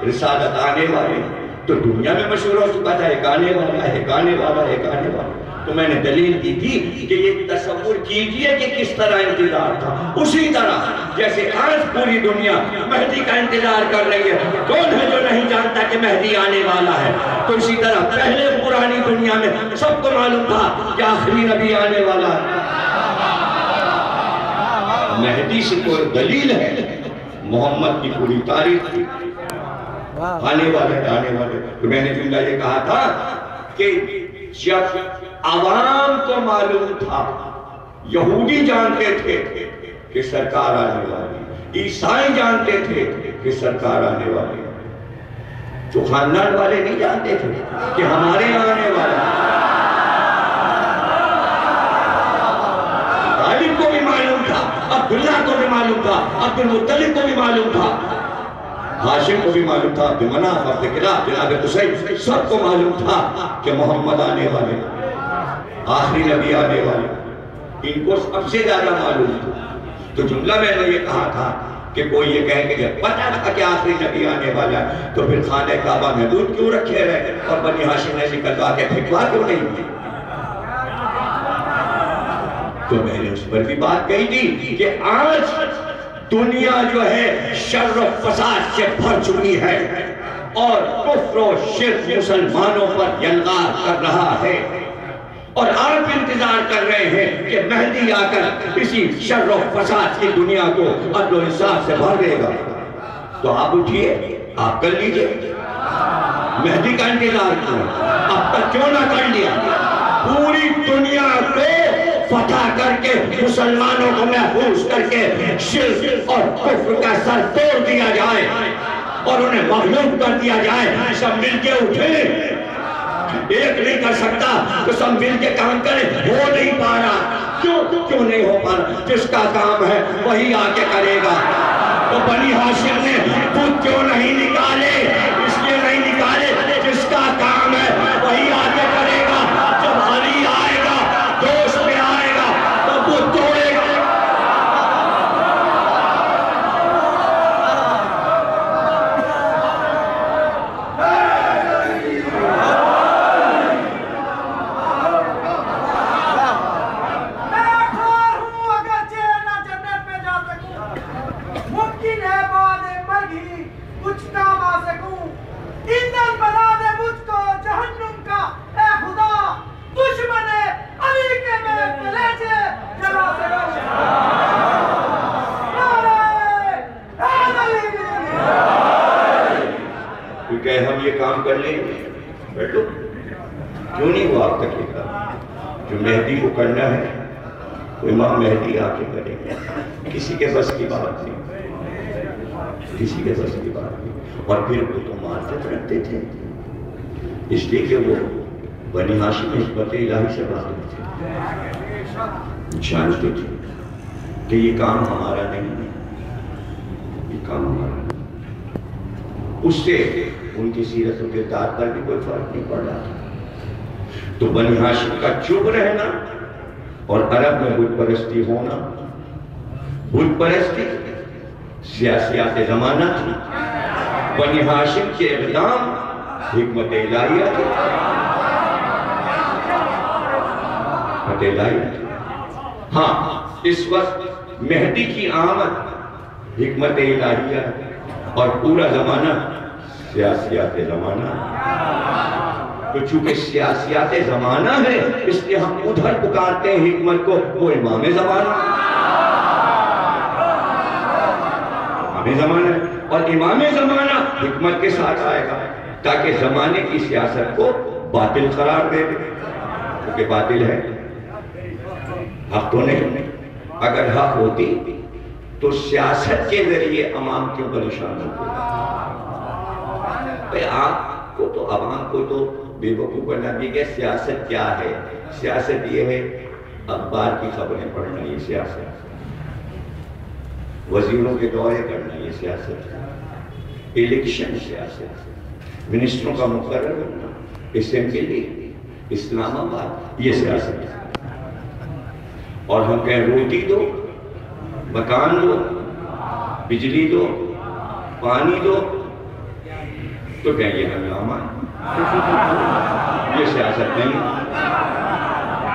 رسالت آنے والے. تو دنیا میں مشہور ہو چکا تھا ایک آنے والا ہے, ایک آنے والا ہے, ایک آنے والا. تو میں نے دلیل دی تھی کہ یہ تصور کیجئے کہ کس طرح انتظار تھا. اسی طرح جیسے آج پوری دنیا مہدی کا انتظار کر رہی ہے. کون ہے جو نہیں جانتا کہ مہدی آنے والا ہے؟ تو اسی طرح پہلے پرانی دنیا میں سب کو معلوم تھا کہ آخری نبی آنے والا ہے. مہدی سے کوئی دلیل ہے؟ محمد کی پوری تاریخ تھی, آنے والے آنے والے. تو میں نے جملہ یہ کہا تھا کہ جب عوام کو معلوم تھا, یہودی جانتے تھے کہ سرکار آنے والی, عیسائی جانتے تھے کہ سرکار آنے والی, تو خاندان والے نہیں جانتے تھے کہ ہمارے آنے والا. طالب کو بھی معلوم تھا, عبداللہ کو بھی معلوم تھا, عبد المطلب کو بھی معلوم تھا, ہاشم کو بھی معلوم تھا, عبد مناف, عبد کلاب, جناب قصی, سب کو معلوم تھا کہ محمد آنے والے, آخری نبی آنے والے. ان کو سب سے زیادہ معلوم تھا. تو جملہ میں نے یہ کہا تھا کہ کوئی یہ کہے کہ جب پتہ تھا کہ آخری نبی آنے والا ہے تو پھر خانہ کعبہ میں دودھ کیوں رکھے رہے اور بنی ہاشم نے نکلوا کے پھینکوا کیوں نہیں دی؟ تو میں نے اس پر بھی بات کہی تھی کہ آج دنیا جو ہے شر و فساد سے بھر چکی ہے اور کفر و شرک مسلمانوں پر یلغار کر رہا ہے, اور آپ انتظار کر رہے ہیں کہ مہدی آ کر اسی شر و فساد کی دنیا کو عدل و انصاف سے بھر دے گا. تو آپ اٹھیے, آپ کر لیجئے. مہدی کا انتظار کیوں, اب تک کیوں نہ کر لیا؟ پوری دنیا کو فتح کر کے مسلمانوں کو محفوظ کر کے شرک اور کفر کا سر توڑ دیا جائے. اور انہیں مغلوب کر دیا جائے، سب مل کے اٹھے. ایک نہیں کر سکتا تو سب مل کے کام کریں. ہو نہیں پا رہا. کیوں نہیں ہو پا رہا؟ جس کا کام ہے وہی آ کے کرے گا. تو بنی ہاشم نے خود کیوں نہیں نکالے؟ اس لیے نہیں نکالے جس کا کام ہے وہی آ کے کرے گا. جب علی آئے گا، دوست میں آئے گا، تو وہ توڑے گا. کہ ہم یہ کام کر لیں گے. بیٹھو. کیوں نہیں ہوا اب تک یہ کام؟ جو مہدی کو کرنا ہے وہ امام مہدی آ کے کریں گے. کسی کے بس کی بات نہیں، کسی کے بس کی بات نہیں. اور پھر وہ تو معرفت رکھتے تھے اس لیے کہ وہ بنی ہاشم نسبت الہی سے واقف تھے. جانتے تھے کہ یہ کام ہمارا نہیں ہے، یہ کام ہمارا نہیں. اس سے ان کی سیرت و کردار پر بھی کوئی فرق نہیں پڑ رہا تھا. تو بنی ہاشم کا چپ رہنا اور عرب میں بت پرستی ہونا، بت پرستی سیاسیات زمانہ تھی. بنی ہاشم کے اقدام حکمت الہیہ تھی. حکمت الہیہ تھی. ہاں، اس وقت مہدی کی آمد حکمت الہیہ اور پورا زمانہ سیاسیات زمانہ. تو چونکہ سیاسیات زمانہ ہے اس لیے ہم ادھر پکارتے ہیں حکمت کو. وہ امام زمانہ، امام زمانہ ہے. اور امام زمانہ حکمت کے ساتھ آئے گا تاکہ زمانے کی سیاست کو باطل قرار دے دے. کیونکہ باطل ہے، حق تو نہیں. اگر حق ہوتی تو سیاست کے ذریعے عوام کیوں پریشان ہوتے؟ آپ کو تو عوام کو تو بے وقوف بنا دی کہ سیاست کیا ہے. سیاست یہ ہے اخبار کی خبریں پڑھنا، یہ سیاست. وزیروں کے دورے کرنا، یہ سیاست. الیکشن سیاست. منسٹروں کا مقرر کرنا، اسمبلی اسلام آباد، یہ سیاست. اور ہم کہیں روٹی دو، مکان دو، بجلی دو، پانی دو، تو کہیں یہ ہنگامہ. یہ سیاست نہیں،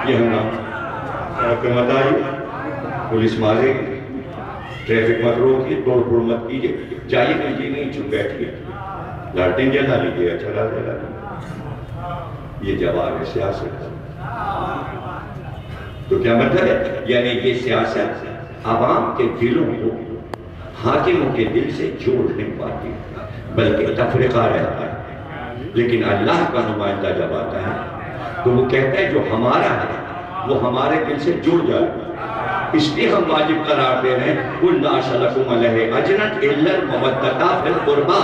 یہ ہنگامہ. سڑک پہ مت آئیے، پولیس مارے گی، ٹریفک مت روکیے، توڑ پھوڑ مت کیجیے. جائیے کیجیے نہیں، چپ بیٹھیے، لالٹین جلا لیجیے، چلا جلا لیجیے. یہ جواب ہے سیاست. تو کیا مطلب ہے؟ یعنی یہ سیاست عوام کے دلوں کو حاکموں کے دل سے جوڑ نہیں پاتی بلکہ تفرقہ رہتا ہے. لیکن اللہ کا نمائندہ جب آتا ہے تو وہ کہتا ہے جو ہمارا ہے وہ ہمارے دل سے جڑ جائے. اس لیے ہم واجب قرار دے رہے ہیں قُلْ لَا شَلَكُمْ عَلَيْهِ أَجْنَتْ إِلَّا الْمَوَدَّةَ فِي الْقُرْبَى.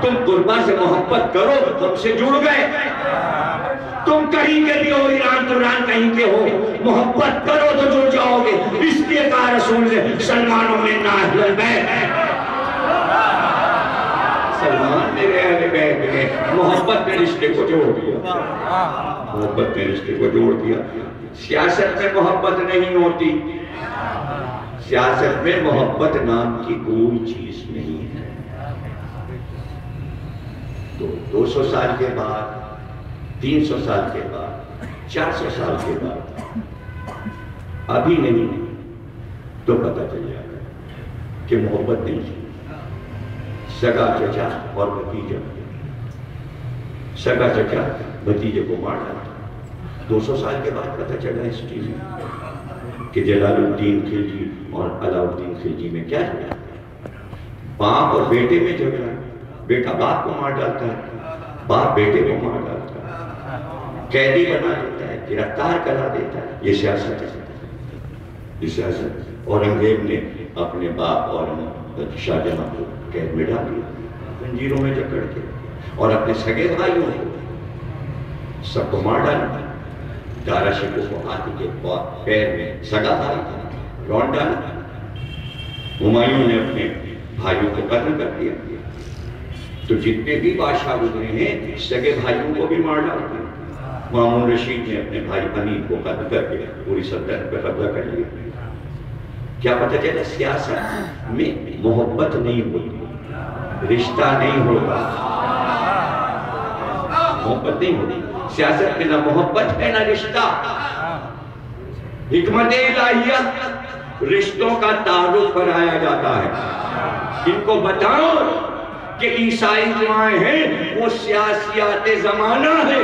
تم قربا سے محبت کرو، تم سے جڑ گئے. تم کہیں کے بھی ہو، ایران توران کہیں کے ہو، محبت کرو تو جڑ جاؤ گے. اس لیے کہا رسول نے سلمانوں میں اہل البیت. سلمان میرے اہل بیت نے محبت کے رشتے کو جوڑ دیا، محبت کے رشتے کو جوڑ دیا. سیاست میں محبت نہیں ہوتی. سیاست میں محبت نام کی کوئی چیز نہیں ہے. تو 200 سال کے بعد، 300 سال کے بعد، 400 سال کے بعد، ابھی نہیں تو پتہ چل جائے گا کہ محبت نہیں ہے. سگا چچا اور بھتیجا، سگا چچا بھتیجے کو مار ڈالتا. 200 سال کے بعد پتہ چلا ہسٹری میں کہ جلال الدین خلجی اور علاء الدین خلجی میں کیا جھگڑا. باپ اور بیٹے میں جھگڑا. بیٹا باپ کو مار ڈالتا ہے، باپ بیٹے کو مار ڈالتا ہے، قیدی بنا دیتا ہے، گرفتار کرا دیتا ہے. یہ سیاست ہے، یہ سیاست. اورنگزیب نے اپنے باپ اور شاہ جہاں کو قید میں ڈال دیا. زنجیروں میں جکڑ کے، اور اپنے سگے بھائیوں کو سب کو مار ڈالا۔ دارا شکو کو ہاتھی کے پیر میں سگا بھائی رونڈ ڈالا۔ ہمایوں نے اپنے بھائیوں کو قتل کر دیا۔ تو جتنے بھی بادشاہ گزرے ہیں سگے بھائیوں کو بھی مار ڈالتے ہیں۔ مامون رشید نے اپنے بھائی امین کو قتل کر کے پوری سلطنت پہ قبضہ کر لیا۔ کیا پتہ چلا؟ سیاست میں محبت نہیں ہوتی، رشتہ نہیں ہوتا، محبت نہیں ہوتی سیاست میں، نہ محبت ہے نہ رشتہ۔ حکمت الہیہ رشتوں کا تعارف کرایا جاتا ہے۔ ان کو بتاؤ کہ عیسائی جو آئے ہیں وہ سیاسیات زمانہ ہے،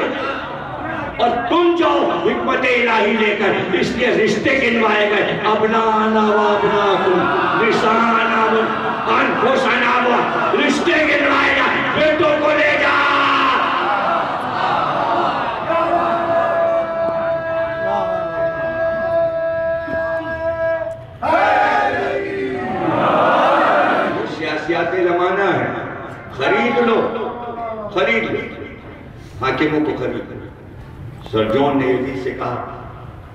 اور تم جاؤ حکمت الہی لے کر، اس لیے رشتے گنوائے گئے۔ ابنانا و ابناکم نسانا و انفسنا و، رشتے گنوائے گئے، بیٹوں کو لے جا۔ سیاسیات زمانہ ہے، خرید لو، خرید لو، حاکموں کو خرید لو۔ سر جون نے یزید سے کہا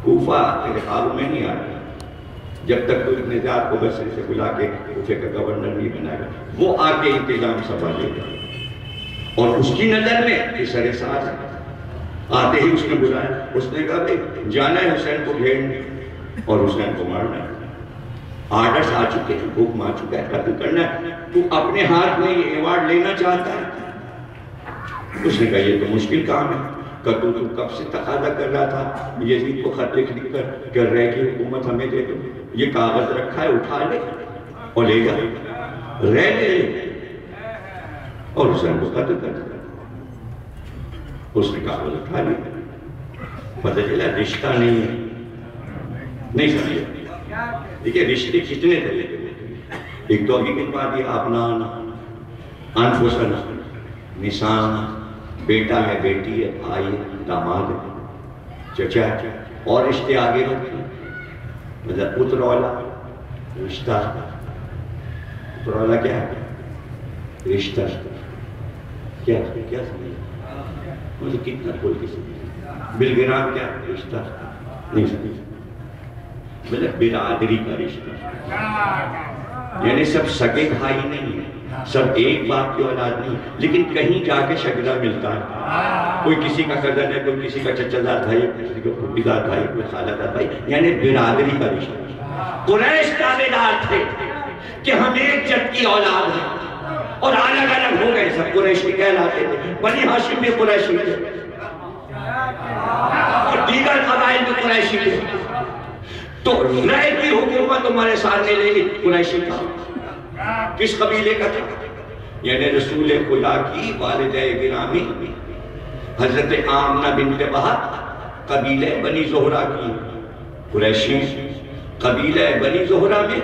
کوفہ میرے قابو میں نہیں آ رہا جب تک تو ابن زیاد کو بصرے سے بلا کے کوفے کا گورنر نہیں بنائے گا، وہ آ کے انتظام سنبھالے گا۔ اور اس کی نظر میں یہ سر ساز ہے۔ آتے ہی اس نے بلایا، اس نے کہا بھائی جانا ہے حسین کو گھیرنے اور حسین کو مارنا ہے، آرڈرز آ چکے ہیں، حکم آ چکا ہے، قتل کرنا ہے، تو اپنے ہاتھ میں یہ ایوارڈ لینا چاہتا ہے؟ اس نے کہا یہ تو مشکل کام ہے، قتل تو کب سے تقاضا کر رہا تھا، یزید کو خط لکھ کر رہے کہ حکومت ہمیں دے دو، یہ کاغذ رکھا ہے اٹھا لے اور لے جا، رہ لے، اور حسین کو قتل کر دیا۔ اس نے کاغذ اٹھا لیا، پتہ چلا رشتہ نہیں ہے، نہیں سمجھے۔ دیکھیں رشتے کتنے طریقے ہوتے ہیں، ایک تو ابھی گنوا دیا اپنانا، انفسنا، نسانا، بیٹا ہے، بیٹی ہے، بھائی ہے، داماد ہے، چچا ہے، اور رشتے آگے رکھتے ہیں، مطلب پتر اولاد رشتہ، پتر اولاد کیا ہے؟ رشتہ، کیا سمجھے؟ مجھے کتنا کھول کے سمجھے؟ بالگرام کیا ہے؟ رشتہ نہیں سمجھے، مطلب برادری کا رشتہ، یعنی سب سگے بھائی نہیں ہیں، سب ایک باپ کی اولاد نہیں، لیکن کہیں جا کے شجرہ ملتا ہے، کوئی کسی کا کزن ہے، کوئی کسی کا چچا زاد بھائی، کسی کا پھوپھی زاد بھائی، کوئی خالہ زاد بھائی، یعنی برادری کا رشتہ۔ قریش دعویدار تھے کہ ہم ایک جد کی اولاد ہیں، اور الگ الگ ہو گئے، سب قریشی کہلاتے تھے، بنی ہاشم بھی قریشی تھے اور دیگر قبائل بھی قریشی تھے، تو رائے کی حکومت تمہارے سامنے لے لی، قریشی تھا، کس قبیلے کا تھا؟ یعنی رسول خدا کی والدہ گرامی حضرت آمنہ بنت وہب قبیلہ بنی زہرہ کی، قریشی قبیلہ بنی زہرہ میں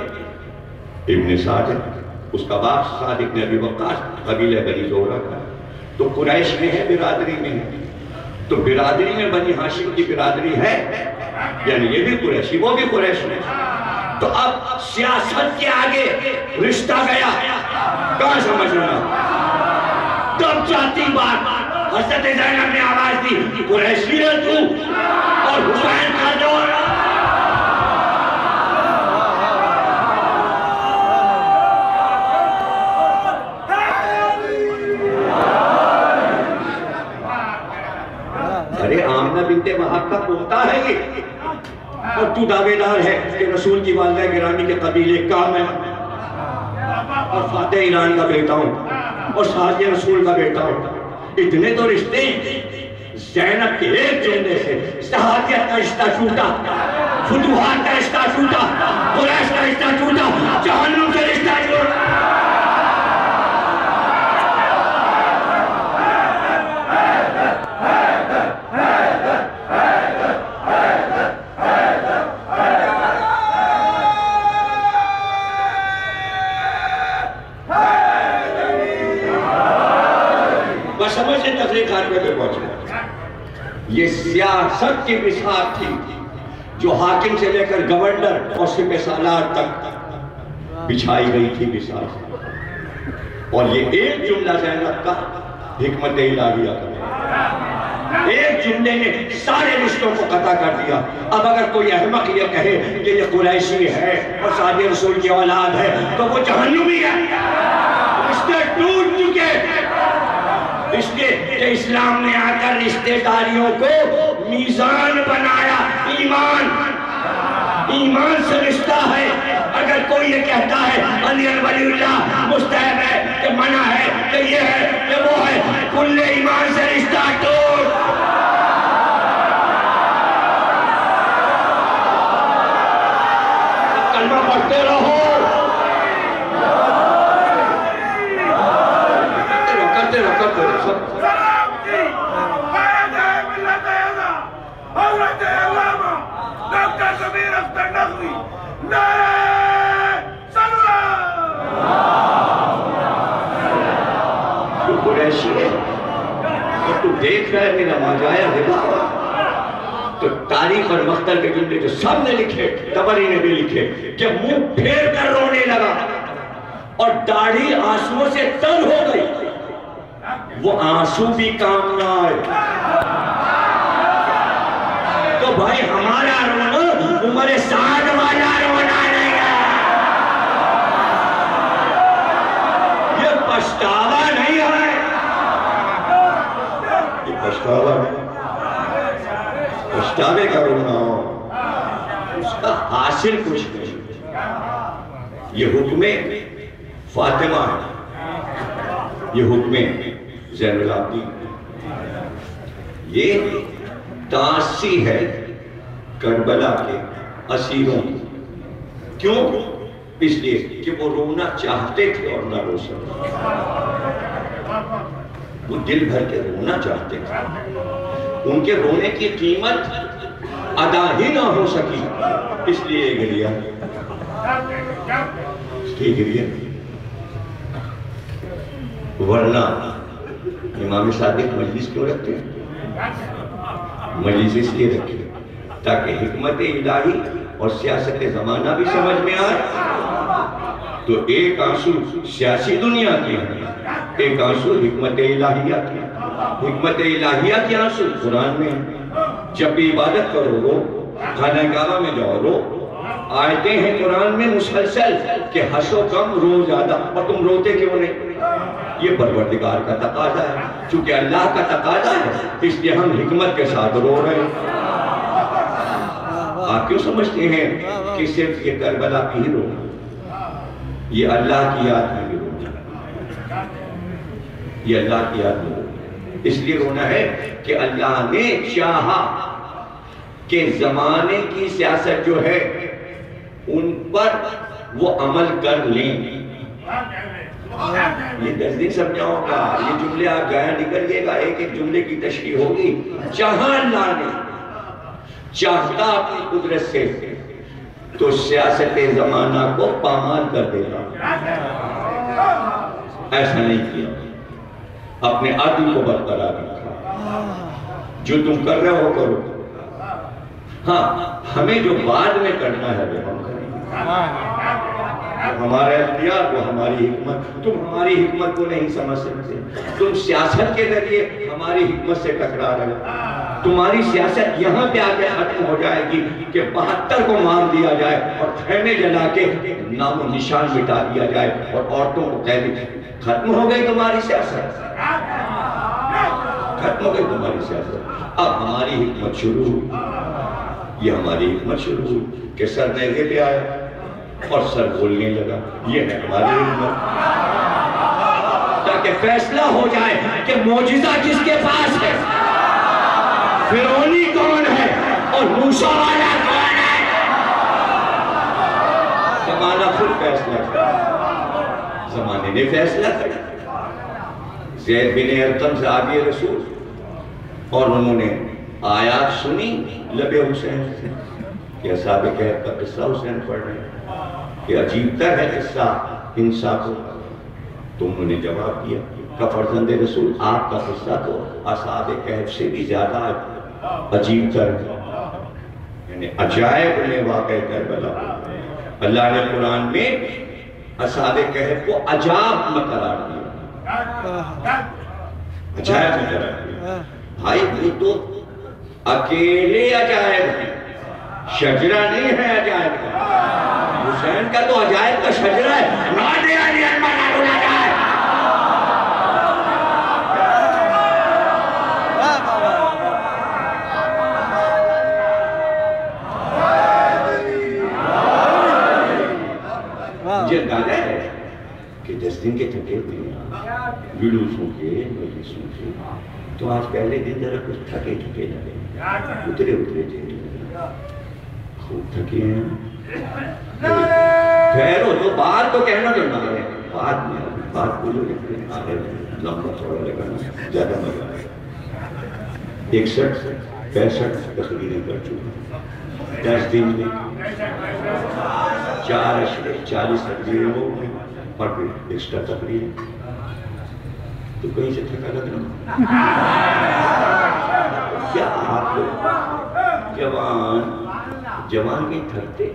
ابن سعد، اس کا باپ سعد ابن ابی وقاص قبیلہ بنی زہرہ کا، تو قریش میں ہے، برادری میں ہے، تو برادری میں بنی ہاشم کی برادری ہے، یعنی یہ بھی قریشی وہ بھی قریش میں، تو اب سیاست کے آگے رشتہ گیا، کہاں سمجھنا؟ تب چاہتی بات حضرت زینب نے آواز دی قریشی ہے تو، اور حسین کا دور۔ ارے آمنہ بنت وہب کا پوتا ہے یہ، اور تو دعویدار ہے کہ رسول کی والدہ گرامی کے قبیلے کا میں، اور فاتح ایران کا بیٹا ہوں، اور سازی رسول کا بیٹا ہوں، اتنے تو رشتے زینب کے ایک جملے سے صحابیت کا رشتہ ٹوٹا، فتوحات کا رشتہ ٹوٹا، قریش کا رشتہ ٹوٹا، جہنم سے رشتہ ٹوٹا۔ یہ سیاست کی بساط تھی جو حاکم سے لے کر گورنر اور سپہ سالار تک بچھائی گئی تھی بساط۔ اور یہ ایک جملہ ذہن رکھا، حکمت الہیہ کا ایک جملے نے سارے رشتوں کو قطع کر دیا۔ اب اگر کوئی احمق یہ کہے کہ یہ قریشی ہے اور سعد رسول کی اولاد ہے تو وہ جہنمی ہے۔ رشتے ٹوٹ چکے، اس لیے کہ اسلام نے آ کر رشتے داریوں کو میزان بنایا۔ ایمان سے رشتہ ہے۔ اگر کوئی یہ کہتا ہے علی ولی اللہ مستحب ہے کہ منع ہے کہ یہ ہے کہ وہ ہے، کل ایمان سے رشتہ ٹوٹ۔ کلمہ پڑھتے رہو، کرتے رہو حضرت علامہ ڈاکٹر شبیر اختر نقوی، نعرہ صلوات۔ تو قریشی ہے اور تو دیکھ رہا ہے میرا ماجایا ربا، تو تاریخ اور مختر کے جملے جو سب نے لکھے، طبری نے بھی لکھے کہ منہ پھیر کر رونے لگا اور داڑھی آنسوؤں سے تر ہو گئی۔ وہ آنسو بھی کام نہ آئے۔ تو بھائی ہمارا رونا عمر سعد والا رونا نہیں ہے، یہ پچھتاوا نہیں ہے، یہ پچھتاوا نہیں، پچھتاوے کا رونا ہو، اس کا حاصل کچھ نہیں۔ یہ حکم فاطمہ ہے، یہ حکم زین العابدین، یہ تاسی ہے کربلا کے اسیروں کی۔ کیوں؟ اس لیے کہ وہ رونا چاہتے تھے اور نہ رو سکتے، وہ دل بھر کے رونا چاہتے تھے، ان کے رونے کی قیمت ادا ہی نہ ہو سکی، اس لیے یہ گریا، اس لیے گریا۔ ورنہ امام صادق مجلس کیوں رکھتے ہیں؟ مجلس اس لیے رکھے تاکہ حکمت الہی اور سیاست زمانہ بھی سمجھ میں آئے۔ تو ایک آنسو سیاسی دنیا کی ہے، ایک آنسو حکمت الہیہ کی ہے۔ حکمت الہیہ کی آنسو قرآن میں ہے، جب بھی عبادت کرو رو، خانہ کعبہ میں جاؤ رو، آیتیں ہیں قرآن میں مسلسل کہ ہنسو کم رو زیادہ، اور تم روتے کیوں نہیں؟ یہ پروردگار کا تقاضا ہے، چونکہ اللہ کا تقاضا ہے اس لیے ہم حکمت کے ساتھ رو رہے ہیں۔ آپ کیوں سمجھتے ہیں کہ صرف یہ کربلا کی ہی رونا؟ یہ اللہ کی یاد میں بھی رونا، یہ اللہ کی یاد میں رونا، اس لیے رونا ہے کہ اللہ نے چاہا کہ زمانے کی سیاست جو ہے ان پر وہ عمل کر لیں۔ یہ درس نہیں سمجھاؤں گا، یہ جملے آپ گایا نکلیے گا، ایک ایک جملے کی تشریح ہوگی۔ چاہا اللہ نے، چاہتا اپنی قدرت سے تو سیاست زمانہ کو پامال کر دے گا، ایسا نہیں کیا، اپنے عدل کو برقرار رکھا، جو تم کر رہے ہو کرو، ہاں ہمیں جو بعد میں کرنا ہے وہ ہم کریں گے، ہمارا اختیار وہ ہماری حکمت، تم ہماری حکمت کو نہیں سمجھ سکتے، تم سیاست کے ذریعے ہماری حکمت سے ٹکرا رہے ہو، تمہاری سیاست یہاں پہ آ کے ختم ہو جائے گی کہ 72 کو مار دیا جائے اور خیمے جلا کے نام و نشان مٹا دیا جائے اور عورتوں کو کہہ دیں ختم ہو گئی تمہاری سیاست، ختم ہو گئی تمہاری سیاست۔ اب ہماری حکمت شروع ہوئی، یہ ہماری حکمت شروع ہوئی کہ سر نیزے پہ آیا اور سر بولنے لگا، یہ ہے ہماری حکمت، تاکہ فیصلہ ہو جائے کہ معجزہ کس کے پاس ہے، فرعونی کون ہے اور موسیٰ والا کون ہے۔ زمانہ خود فیصلہ کرا، زمانے نے فیصلہ کرا۔ زید بن ارقم صحابی رسول، اور انہوں نے آیات سنی لب حسین سے کہ اصحاب کہف کا قصہ حسین پڑھ رہے ہیں کہ عجیب تر ہے قصہ انصاف ہو، تو انہوں نے جواب دیا کہ فرزند رسول آپ کا قصہ تو اصحاب کہف سے بھی زیادہ عجیب تر ہے، یعنی عجائب نے واقع کربلا۔ اللہ نے قرآن میں اصحاب کہف کو عجاب میں قرار دیا، عجائب نظر آئے بھائی، وہ تو اکیلے عجائب ہیں، شجرہ نہیں ہے عجائب کا۔ حسین کا تو عجائب کا شجرہ ہے، نادے علی المنار العجائب۔ مجھے اندازہ ہے کہ 10 دن کے تھکے ہوئے ہیں، جلوسوں کے مجلسوں کے، تو آج پہلے دن ذرا کچھ تھکے لگے، اترے تھے، خوب تھکے ہیں۔ ٹھہرو تو بات تو کہنا جو نہ ہے، بات بولو لیکن آگے لمبا تھوڑا لگانا زیادہ مزہ آئے گا۔ 61-65 تقریریں کر چکا، 10 دن میں 4 اشرے 40 تقریریں ہو گئی، اور پھر ایکسٹرا تقریر، تو کہیں سے تھکا لگ رہا۔ کیا آپ لوگ جوان نہیں تھکتے؟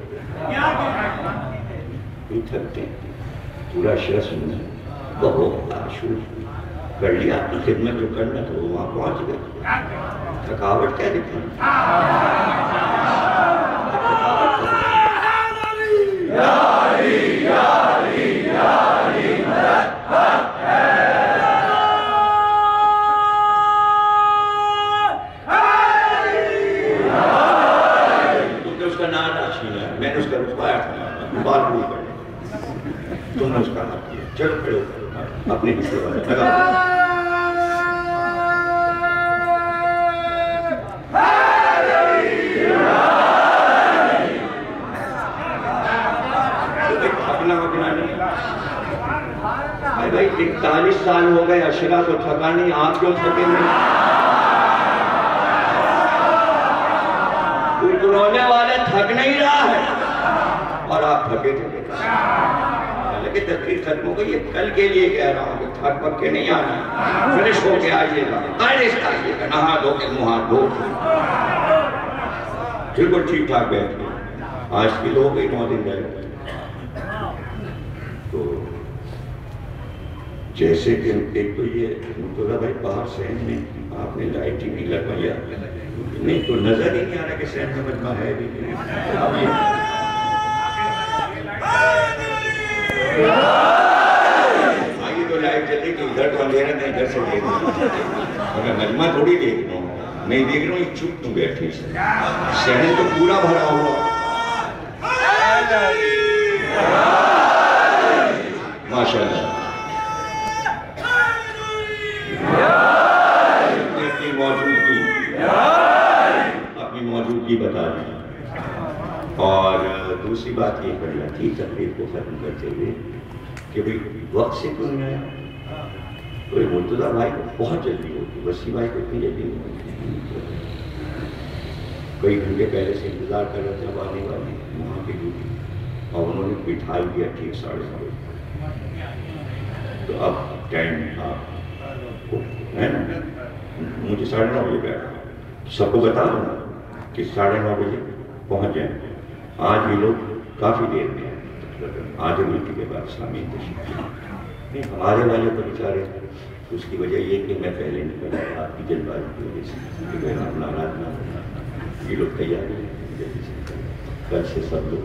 نہیں تھکتے؟ پورا اشرا سننا، بہت شروع کر لیا، آپ کی خدمت جو کرنا تھا وہ وہاں پہنچ گئے، تھکاوٹ کیا دکھا؟ میں نے اس کا رکھوایا تھا، بات نہیں کرنے، تم نے اس کا حق کیا، چلو کھڑے ہو اپنے حصے والے لگا۔ اپنا نہیں بھائی، 41 سال ہو گئے، اشرا کو تھکا نہیں، آپ کیوں تھکے نہیں؟ رونے والے تھک نہیں رہا ہے اور آپ تھکے تھے، حالانکہ تقریر ختم ہو گئی ہے، کل کے لیے کہہ رہا ہوں کہ تھک پک کے نہیں آنا، فنش ہو کے آئیے گا، آئیے گا، نہا دھو کے منہ ہاتھ دھو بالکل ٹھیک ٹھاک بیٹھے۔ آج کی لوگ 9 دن رہے، تو جیسے کہ ایک تو یہ مرتضیٰ بھائی باہر سہن میں آپ نے لائٹ ٹی وی لگوایا، نہیں تو نظر ہی نہیں آ رہا کہ سہن میں مجمع ہے بھی نہیں۔ آئیے تو لائٹ چلے کہ ادھر تو اندھیرا نہیں، ادھر سے دیکھ رہا، میں مجمع تھوڑی دیکھ رہا ہوں، نہیں دیکھ رہا ہوں، یہ چپ تو بیٹھی سہن تو پورا بھرا ہوا۔ ماشاءاللہ اپنی موجودگی بتا دیں، اور دوسری بات یہ کر تھی تقریر کو ختم کرتے ہوئے کہ بھئی وقت سے کیوں نہیں آیا؟ کوئی مرتضیٰ بھائی کو بہت جلدی ہوتی، وسیع بھائی کو اتنی جلدی ہوتی، کئی گھنٹے پہلے سے انتظار کر رہے تھے اب آنے والی وہاں کی ڈیوٹی، اور انہوں نے بٹھائی دیا ٹھیک 9:30، تو اب ٹائم آپ کو ہے نا، مجھے 9:30 بجے بیٹھا، سب کو بتا دوں کہ 9:30 بجے پہنچ جائیں۔ آج یہ لوگ کافی دیر میں ہیں، آج ملتی کے بعد اسلامی تشریف ہمارے والے کو بیچارے، اس کی وجہ یہ کہ میں پہلے نکل آیا آپ کی جلد بازی کی وجہ سے، کہ میں اپنا ناراض نہ ہونا، یہ لوگ تیار ہیں جلدی سے، کل سے سب لوگ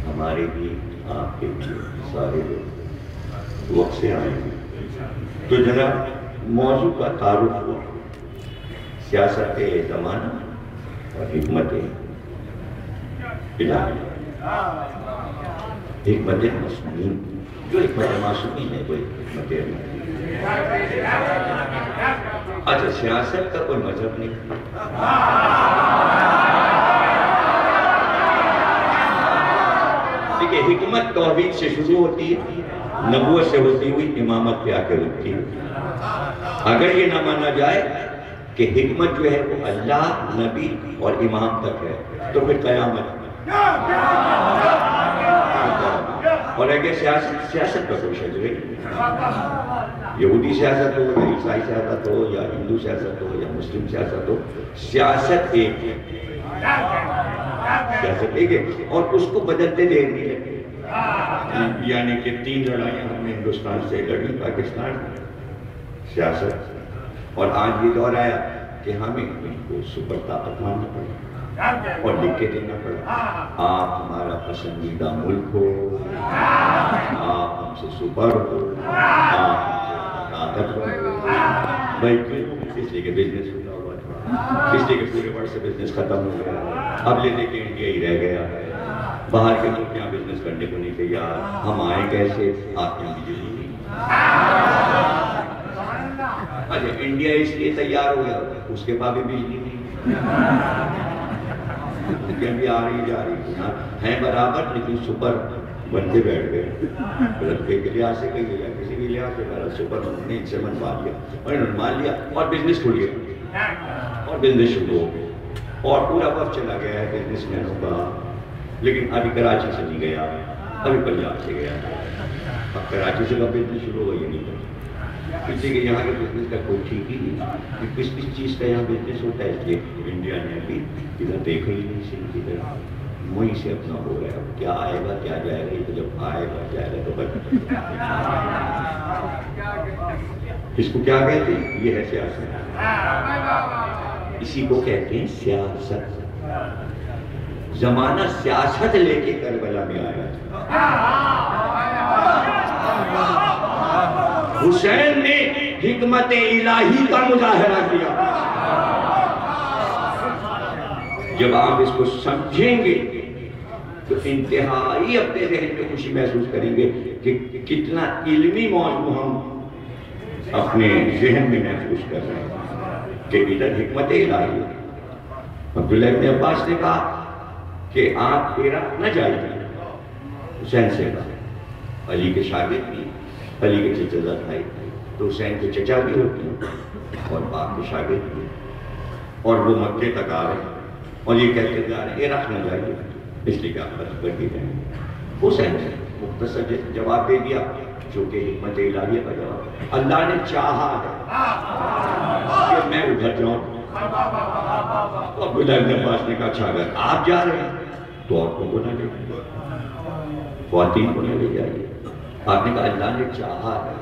ہمارے بھی آپ کے بھی سارے لوگ وقت سے آئیں گے۔ تو جناب موضوع کا تعارف ہوا، سیاست زمانہ اور حکمت الہی، حکمت معصومین، جو حکمت معصومین ہے کوئی حکمت الہی۔ اچھا سیاست کا کوئی مذہب نہیں، دیکھیں حکمت توحید سے شروع ہوتی ہے، نبوت سے ہوتی ہوئی امامت پہ آ کے رکتی ہے۔ اگر یہ نہ مانا جائے کہ حکمت جو ہے وہ اللہ، نبی اور امام تک ہے، تو پھر قیامت، اور اگر سیاست کا کوئی شجرے یہودی سیاست ہو یا عیسائی سیاست ہو یا ہندو سیاست ہو یا مسلم سیاست ہو، سیاست ایک ہے، سیاست ایک ہے، اور اس کو بدلتے دیر نہیں لگے، یعنی کہ 3 لڑائیاں ہم نے ہندوستان سے لڑی، پاکستان سیاست، اور آج یہ دور آیا کہ ہمیں ان کو سپر طاقت ماننا پڑا اور لکھ کے دینا پڑا، آپ ہمارا پسندیدہ ملک ہو، آپ ہم سے سپر ہو، آپ ہم سے طاقتور ہو۔ بھائی کیوں؟ اس لیے کہ بزنس ہوتا ہوا تھا، اس لیے کہ پورے ورلڈ سے بزنس ختم ہو گیا، اب لے کے انڈیا ہی رہ گیا ہے، باہر کے ملک یہاں بزنس کرنے کو نہیں تیار، ہم آئیں کیسے؟ آپ یہاں بجلی نہیں۔ اچھا انڈیا اس لیے تیار ہو گیا، اس کے بعد بھی بجلی نہیں، بھی آ رہی جا رہی ہیں برابر، لیکن سپر بن کے بیٹھ گئے، رقبے کے لحاظ سے کہیں یا کسی بھی لحاظ سے میرا سپر نے ان سے منوا لیا اور انہوں نے مان لیا اور بزنس کھل گیا اور بزنس شروع ہو گیا اور پورا وقت چلا گیا ہے بزنس مینوں کا۔ لیکن ابھی کراچی سے نہیں گیا، ابھی پنجاب سے گیا، اب کراچی سے کب بزنس شروع ہو یہ نہیں پتا، اس لیے کہ یہاں کے بزنس کا کوئی ٹھیک ہی نہیں، کس کس چیز کا یہاں بزنس ہوتا ہے، اس لیے انڈیا نے ابھی ادھر دیکھا ہی نہیں، صرف ادھر وہیں سے اپنا ہو رہا ہے، اب کیا آئے گا کیا جائے گا، یہ تو جب آئے گا جائے گا تو بچ۔ اس کو کیا کہتے ہیں؟ یہ ہے سیاست، اسی کو کہتے ہیں سیاست۔ زمانہ سیاست لے کے کربلا میں آیا، حسین نے حکمت الہی کا مظاہرہ کیا۔ جب آپ اس کو سمجھیں گے تو انتہائی اپنے ذہن میں خوشی محسوس کریں گے کہ کتنا علمی موضوع ہم اپنے ذہن میں محسوس کر رہے ہیں کہ ادھر حکمت الہی ہے۔ عبداللہ ابن عباس نے کہا کہ آپ عراق نہ جائیے، حسین سے کہا، علی کے شاگرد بھی، علی کے چچا زاد بھائی تو حسین کے چچا بھی ہوتے ہیں اور باپ کے شاگرد بھی، اور وہ مکے تک آ رہے ہیں اور یہ کہتے جا رہے ہیں عراق نہ جائیے، اس لیے کہ آپ ختم کر دی جائیں گے۔ حسین نے مختصر جواب دے دیا جو کہ حکمت الہیہ کا جواب، اللہ نے چاہا ہے کہ میں ادھر جاؤں۔ عبداللہ ابن عباس نے کہا اچھا اگر آپ جا رہے ہیں تو عورتوں کو نہ لے جائیے، خواتین کو نہ لے جائیے۔ آپ نے کہا اللہ نے چاہا ہے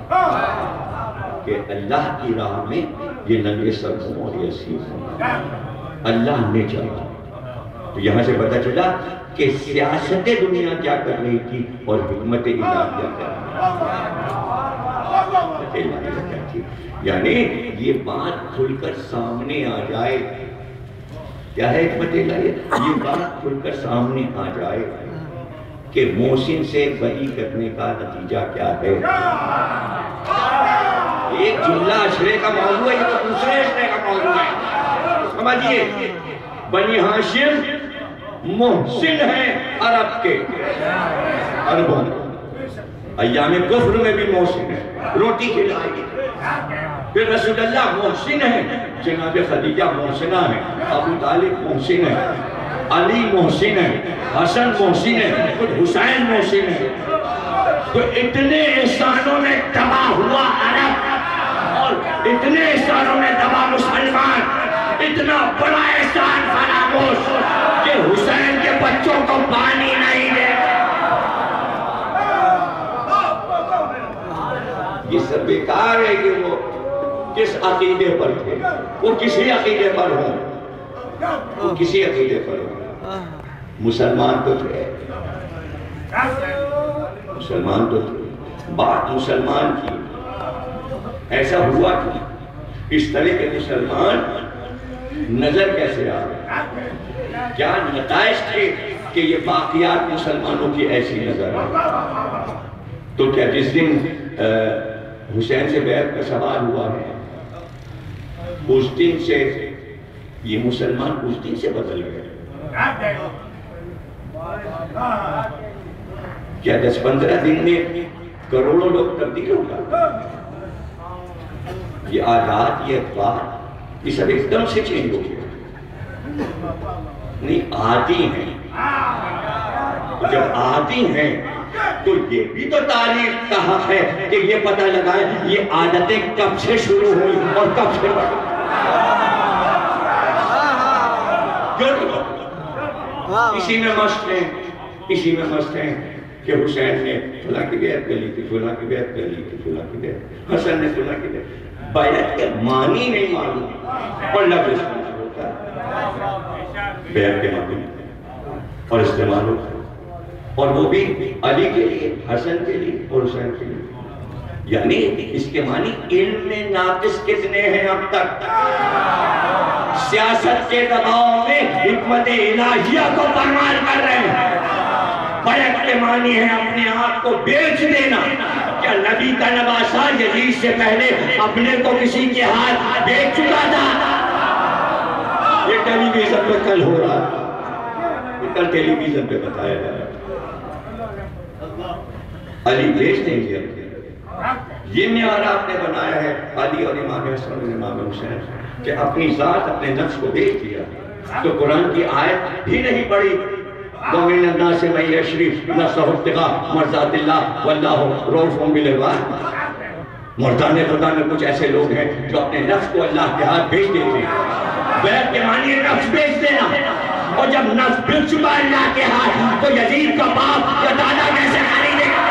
کہ اللہ کی راہ میں یہ ننگے سر ہوں اور یہ اسیر ہوں، اللہ نے چاہا۔ تو یہاں سے پتہ چلا کہ سیاست دنیا کیا کر رہی تھی اور حکمت الہیہ کیا کر رہی تھی، یعنی یہ بات کھل کر سامنے آ جائے، کیا ہے حکمت الہیہ؟ یہ بات کھل کر سامنے آ جائے کہ محسن سے بری کرنے کا نتیجہ کیا ہے۔ ایک جملہ اشرے کا موضوع ہے، یہ تو دوسرے اشرے کا موضوع ہے، سمجھئے۔ بنی ہاشم محسن ہیں عرب کے، عربوں ایام کفر میں بھی محسن ہے، روٹی کھلائے گی۔ پھر رسول اللہ محسن ہے، جناب خدیجہ محسنہ ہے، ابو طالب محسن ہے، علی محسن ہے، حسن محسن ہے، خود حسین محسن ہے۔ تو اتنے احسانوں میں تباہ ہوا عرب اور اتنے احسانوں میں تباہ مسلمان، اتنا بڑا احسان فراموش کہ حسین کے بچوں کو پانی نہیں دے۔ یہ سب بیکار ہے کہ وہ کس عقیدے پر تھے، وہ کسی عقیدے پر ہوں، وہ کسی عقیدے پر ہوں، مسلمان تو تھے، مسلمان تو تھے، بات مسلمان کی۔ ایسا ہوا کہ اس طرح کے مسلمان نظر کیسے آ گئے؟ کیا نتائج تھے کہ یہ باقیات مسلمانوں کی ایسی نظر آئی؟ تو کیا جس دن حسین سے بیعت کا سوال ہوا ہے، اس دن سے یہ مسلمان اس دن سے بدل گئے؟ کیا 10-15 دن میں کروڑوں لوگ تبدیل ہو گئے؟ یہ آزاد، یہ اخبار، یہ سب ایک دم سے چینج ہو گیا نہیں، آتی ہیں۔ جب آتی ہیں تو یہ بھی تو تاریخ کا حق ہے کہ یہ پتہ لگائے یہ عادتیں کب سے شروع ہوئی اور کب سے بڑھ۔ اسی میں مست ہیں، اسی میں مست ہیں کہ حسین نے فلاں کی بیعت کر لی تھی، فلاں کی بیعت کر لی تھی، فلاں کی بیعت، حسن نے فلاں کی بیعت، بیعت کے معنی نہیں معلوم اور لفظ استعمال ہوتا ہے بیعت کے معنی اور استعمال ہوتا ہے، اور وہ بھی علی کے لیے، حسن کے لیے اور حسین کے لیے. یعنی اس کے معنی علم ناقص کتنے ہیں اب تک؟ سیاست کے دباؤ میں حکمت الہیہ کو پامال کر رہے ہیں. بیعت کے معنی ہے اپنے آپ کو بیچ دینا. کیا نبی کا نواسہ یزید سے پہلے اپنے کو کسی کے ہاتھ بیچ چکا تھا؟ یہ ٹیلی ویژن پہ کل ہو رہا تھا، یہ کل ٹیلی ویژن پہ بتایا جا رہا تھا. علی بیچ دیں گے. یہ معیار آپ نے بنایا ہے علی اور امام حسن اور امام حسین کہ اپنی ذات اپنے نفس کو بیچ دیا. تو قرآن کی آیت بھی نہیں پڑھی وَمِنَ النَّاسِ مَن يَشْرِي نَفْسَهُ ابْتِغَاءَ مَرْضَاتِ اللَّهِ وَاللَّهُ رَءُوفٌ بِالْعِبَادِ. مردان خدا میں کچھ ایسے لوگ ہیں جو اپنے نفس کو اللہ کے ہاتھ بیچ دیتے ہیں. بیعت کے معنی نفس بیچ دینا. اور جب نفس بک چکا اللہ کے ہاتھ تو یزید کا باپ یا دادا کیسے خریدے گا؟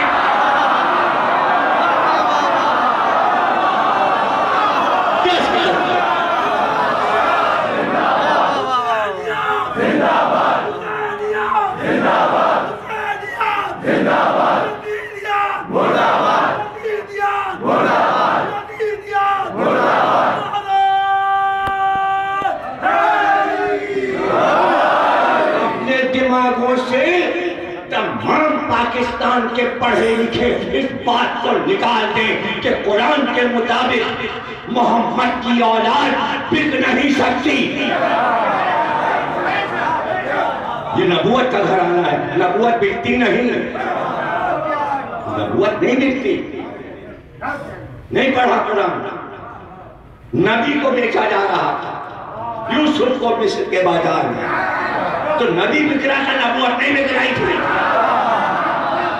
پاکستان کے پڑھے لکھے اس بات کو نکال دیں کہ قرآن کے مطابق محمد کی اولاد بک نہیں سکتی. یہ نبوت کا گھرانہ ہے. نبوت بکتی نہیں، نبوت نہیں بکتی. نہیں پڑھا قرآن. نبی کو بیچا جا رہا تھا یوسف کو مصر کے بازار میں. تو نبی بک رہا تھا، نبوت نہیں بک رہی تھی.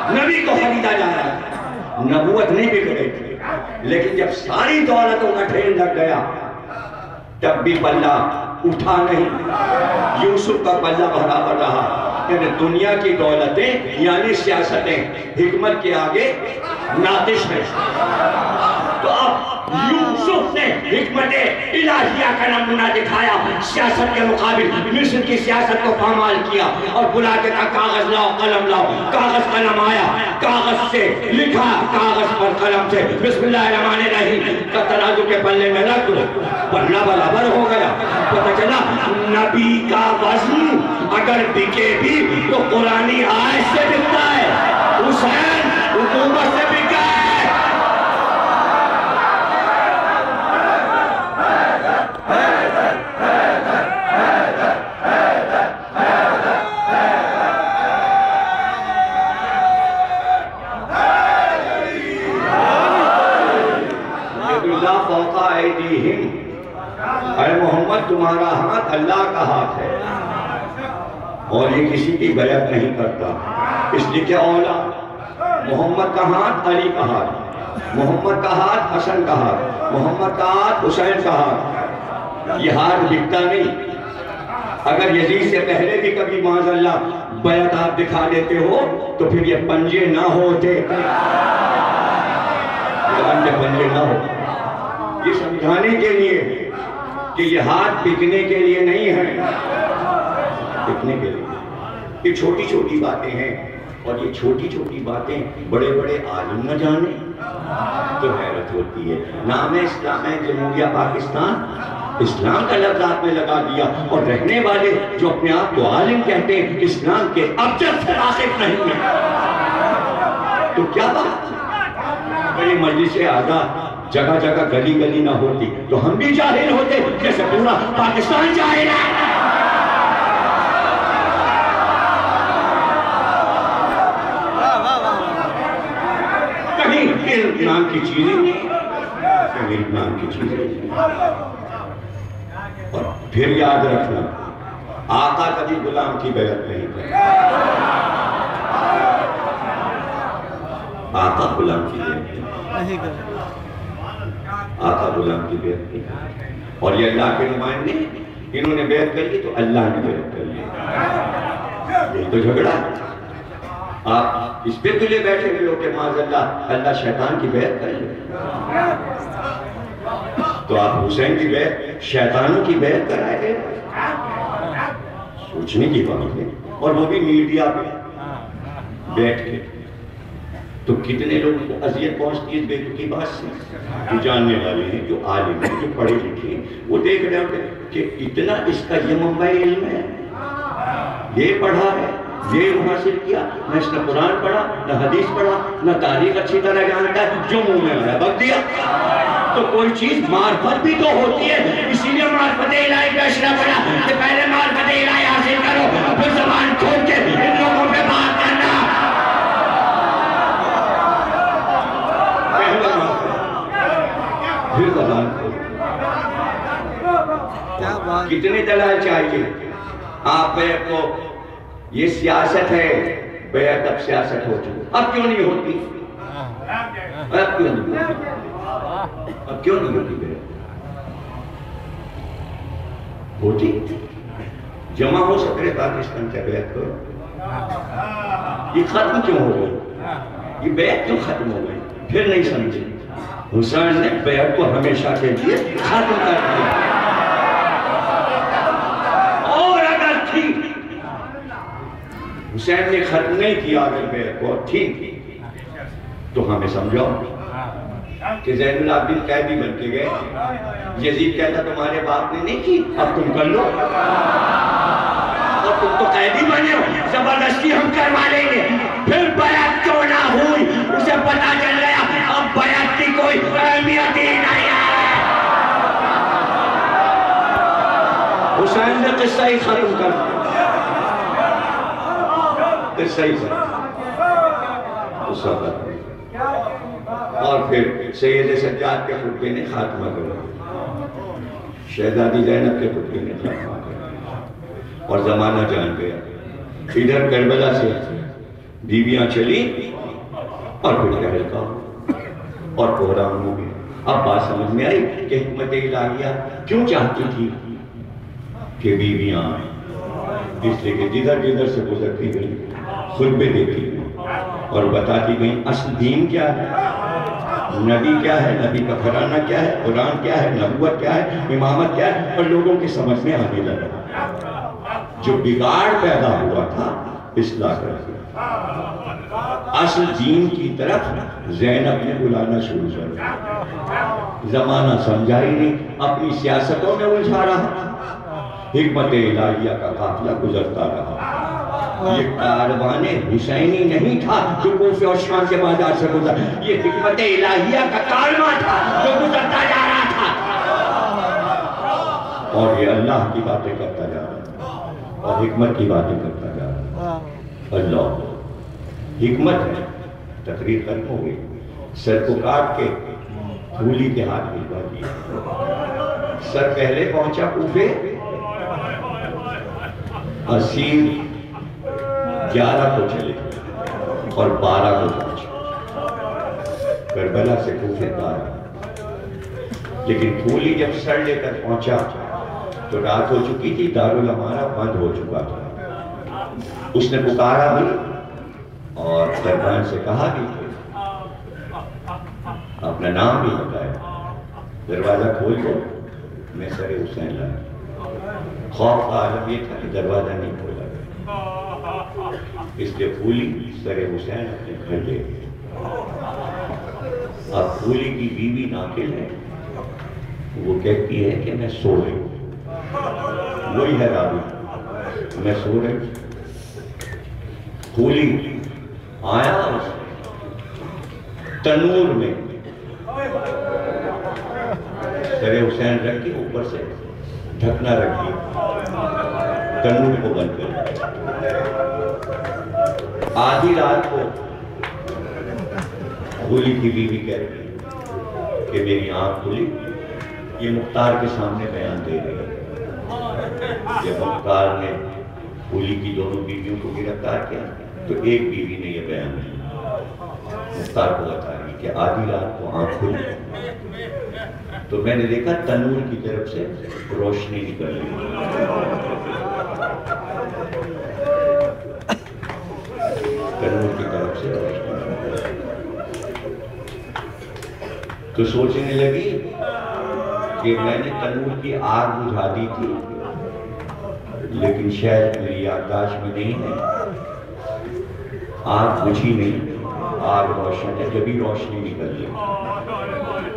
نبی کو خریدا جا رہا ہے، نبوت نہیں بک رہی تھی. لیکن جب ساری دولتوں کا ڈھیر لگ گیا تب بھی پلہ اٹھا نہیں. یوسف کا پلہ برابر رہا. یعنی دنیا کی دولتیں یعنی سیاستیں حکمت کے آگے ناقص ہیں. تو اب یوسف نے حکمت الہیہ کا نمونہ دکھایا. سیاست کے مقابل مصر کی سیاست کو پامال کیا اور بلا کے کہا کاغذ لاؤ قلم لاؤ. کاغذ قلم آیا، کاغذ سے لکھا، کاغذ پر قلم سے بسم اللہ الرحمن الرحیم کا ترازو کے پلے میں رکھ دو، پلہ برابر ہو گیا. پتہ چلا نبی کا وزن اگر بکے بھی تو قرآنی آیت سے بکتا ہے. حسین حکومت سے بکا ہے. اے محمد تمہارا ہاتھ اللہ کا ہاتھ ہے اور یہ کسی کی بیعت نہیں کرتا. اس لیے کہ اولاد محمد کا ہاتھ علی کا ہاتھ، محمد کا ہاتھ حسن کا ہاتھ، محمد کا ہاتھ حسین کا ہاتھ. یہ ہاتھ بکتا نہیں. اگر یزید سے پہلے بھی کبھی معاذ اللہ بیعت آپ دکھا دیتے ہو تو پھر یہ پنجے نہ ہوتے، پنجے نہ ہوتے. یہ سمجھانے کے لیے کہ یہ ہاتھ بکنے کے لیے نہیں ہے، بکنے کے لیے. یہ چھوٹی چھوٹی باتیں ہیں اور یہ چھوٹی چھوٹی باتیں بڑے بڑے عالم نہ جانے تو حیرت ہوتی ہے. نام اسلام ہے جمہوریہ پاکستان، اسلام کا لفظ آپ نے لگا دیا اور رہنے والے جو اپنے آپ کو عالم کہتے ہیں اسلام کے ابجد سے واقف نہیں ہیں. تو کیا بات بڑی مجلس اعلیٰ جگہ جگہ گلی گلی نہ ہوتی تو ہم بھی جاہل ہوتے جیسے پورا پاکستان جاہل ہے. کہیں علم نام کی چیزیں نہیں، کہیں علم نام کی چیزیں نہیں. اور پھر یاد رکھنا آقا کبھی غلام کی بیعت نہیں کرتا. آقا غلام کی بیعت نہیں کرتا. آقا غلام کی بیعت کی. اور یہ اللہ کے نمائندے انہوں نے بیعت کر لی تو اللہ نے بیعت کر لی. یہ تو جھگڑا. آپ اس پہ تلے بیٹھے ہوئے ہو کہ معاذ اللہ شیطان کی بیعت کر لے، تو آپ حسین کی بیعت شیطانوں کی بیعت کرائے گے؟ سوچنے کی بات ہے، اور وہ بھی میڈیا پہ بیٹھ کے۔ تو کتنے لوگوں کو اذیت پہنچتی ہے بے تکی بات سے، جو جاننے والے ہیں، جو عالم ہیں، جو پڑھے لکھے ہیں، وہ دیکھ رہے ہوتے ہیں کہ اتنا اس کا یہ منبع علم ہے، یہ پڑھا ہے، یہ حاصل کیا، نہ اس نے قرآن پڑھا، نہ حدیث پڑھا، نہ تاریخ اچھی طرح جانتا ہے، جو منہ میں آیا بک دیا۔ تو کوئی چیز معرفت بھی تو ہوتی ہے، اسی لیے معرفت الہی کا اشرا پڑا کہ پہلے معرفت الہی حاصل کرو، پھر زبان کھول کے ان لوگوں پہ بات کرنا۔ پھر زبان کھول، کتنے دلائل چاہیے آپ بیعت کو؟ یہ سیاست ہے، بیعت اب سیاست ہو چکی، اب کیوں نہیں ہوتی؟ اب کیوں نہیں ہوتی؟ اب کیوں نہیں ہوتی بیعت؟ ہوتی جمع ہو سکتے پاکستان سے بیعت کرو، یہ ختم کیوں ہو گئی؟ یہ بیعت کیوں ختم ہو گئی؟ پھر نہیں سمجھے حسین نے بیعت کو ہمیشہ کے لیے ختم کر دیا، اور اگر تھی حسین نے ختم نہیں کیا اگر بیعت کو تھی تو ہمیں سمجھاؤ کہ زین العابدین قیدی بن کے گئے، یزید کہتا تمہارے باپ نے نہیں کی، اب تم کر لو، اور تم تو قیدی بنے ہو، زبردستی ہم کروا لیں گے۔ پھر بیعت کیوں نہ ہوئی؟ اسے پتا چل گیا اب بیعت کی کوئی اہمیت ہی نہیں ہے۔ حسین نے قصہ ہی ختم کر دیا، قصہ ہی ختم، اور پھر سید سجاد کے خطبے نے خاتمہ کرا، شہزادی زینب کے خطبے نے خاتمہ کرا، اور زمانہ جان گیا۔ ادھر کربلا سے بیویاں چلی اور پھر ہلکا اور کوہرام ہو گیا۔ اب بات سمجھ میں آئی کہ حکمت الہیہ کیوں چاہتی تھی کہ بیویاں آئیں، اس لیے کہ جدھر جدھر سے گزرتی گئی خطبے دیتی گئی اور بتاتی گئی اصل دین کیا ہے، نبی کیا ہے، نبی کا گھرانہ کیا ہے، قرآن کیا ہے، نبوت کیا ہے، امامت کیا ہے، اور لوگوں کی سمجھ میں آنے لگا۔ جو بگاڑ پیدا ہوا تھا اصلاح کر دیا، اصل دین کی طرف زینب نے بلانا شروع کر دیا۔ زمانہ سمجھا ہی نہیں، اپنی سیاستوں میں الجھا رہا، حکمت الہیہ کا قافلہ گزرتا رہا۔ یہ کاروان حسینی نہیں تھا جو کوفے اور شام کے بازار سے گزرا، یہ حکمت الہیہ کا کاروان تھا جو گزرتا جا رہا تھا، اور یہ اللہ کی باتیں کرتا جا رہا تھا اور حکمت کی باتیں کرتا جا رہا تھا۔ اللہ حکمت ہے۔ تقریر ختم ہو گئی، سر کو کاٹ کے پھولی کے ہاتھ بھجوا دیا۔ سر پہلے پہنچا کوفے، اسیر 11 کو چلے اور 12 کو پہنچے، کربلا سے کوفے 12۔ لیکن پھولی جب سر لے کر پہنچا تو رات ہو چکی تھی، دارالامارہ بند ہو چکا تھا۔ اس نے پکارا بھی اور دربان سے کہا بھی اپنا نام بھی بتایا، دروازہ کھول دو، میں سر حسین لایا۔ خوف کا عالم یہ تھا کہ دروازہ نہیں کھولا گیا، اس لیے پھولی سر حسین اپنے گھر لے گئی۔ اب پھولی کی بیوی ناقل ہے، وہ کہتی ہے کہ میں سو رہی ہوں، وہی ہے راوی، میں سو رہی ہوں۔ پھولی آیا تنور میں سر حسین رکھ کے اوپر سے ڈھکنا رکھ دیا، تنور کو بند کر۔ آدھی رات کو پھولی کی بیوی کہتی ہے کہ میری آنکھ کھلی، یہ مختار کے سامنے بیان دے رہی ہے۔ جب مختار نے پھولی کی دونوں بیویوں کو گرفتار کیا تو ایک بیوی نے یہ بیان دیا، مختار کو بتا رہی کہ آدھی رات کو آنکھ کھلی تو میں نے دیکھا تنور کی طرف سے روشنی نکل رہی، تنور کی طرف سے روشنی. تو سوچنے لگی کہ میں نے تنور کی آگ بجھا دی تھی، لیکن شاید میری یادداشت میں نہیں ہے. آگ بجھی نہیں، آگ روشن ہے، جبھی روشنی نکل گئی.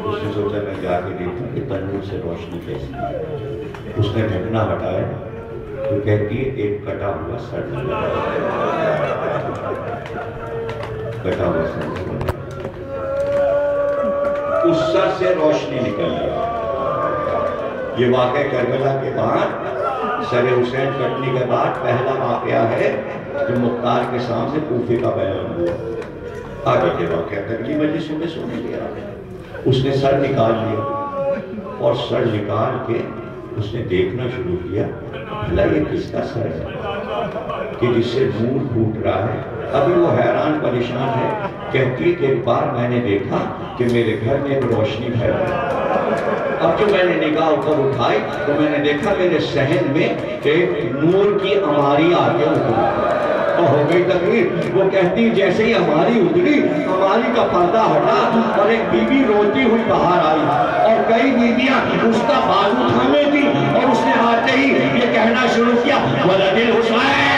اس نے سوچا میں جا کے دیکھوں کہ تنور سے روشنی کیسی ہے. اس نے ڈھکنا ہٹایا تو کہتی ہے ایک کٹا ہوا سر نظر آیا. کٹا ہوا سر نظر آیا. اس سر سے روشنی نکل گئی. یہ واقعہ کربلا کے بعد، سر حسین کٹنے کے بعد پہلا واقعہ ہے جو مختار کے سامنے کوفے کا بیان ہوا. آگے کے واقعہ اگلی مجلسوں میں سنیں گے. اس نے سر نکال لیا اور سر نکال کے اس نے دیکھنا شروع کیا بھلا یہ کس کا سر ہے کہ جس سے نور پھوٹ رہا ہے. ابھی وہ حیران پریشان ہے. کہتی ہے کہ ایک بار میں نے دیکھا کہ میرے گھر میں ایک روشنی پھیل رہی. اب جو میں نے نگاہ اوپر اٹھائی تو میں نے دیکھا میرے صحن میں ایک نور کی اماری آگے اتری اور ہو گئی تقریر. وہ کہتی جیسے ہی اماری اتری، اماری کا پردہ ہٹا اور ایک بی بی روتی ہوئی باہر آئی اور کئی بیویاں اس کا بازو تھامے تھی اور اس نے آتے ہی یہ کہنا شروع کیا ولد الحسین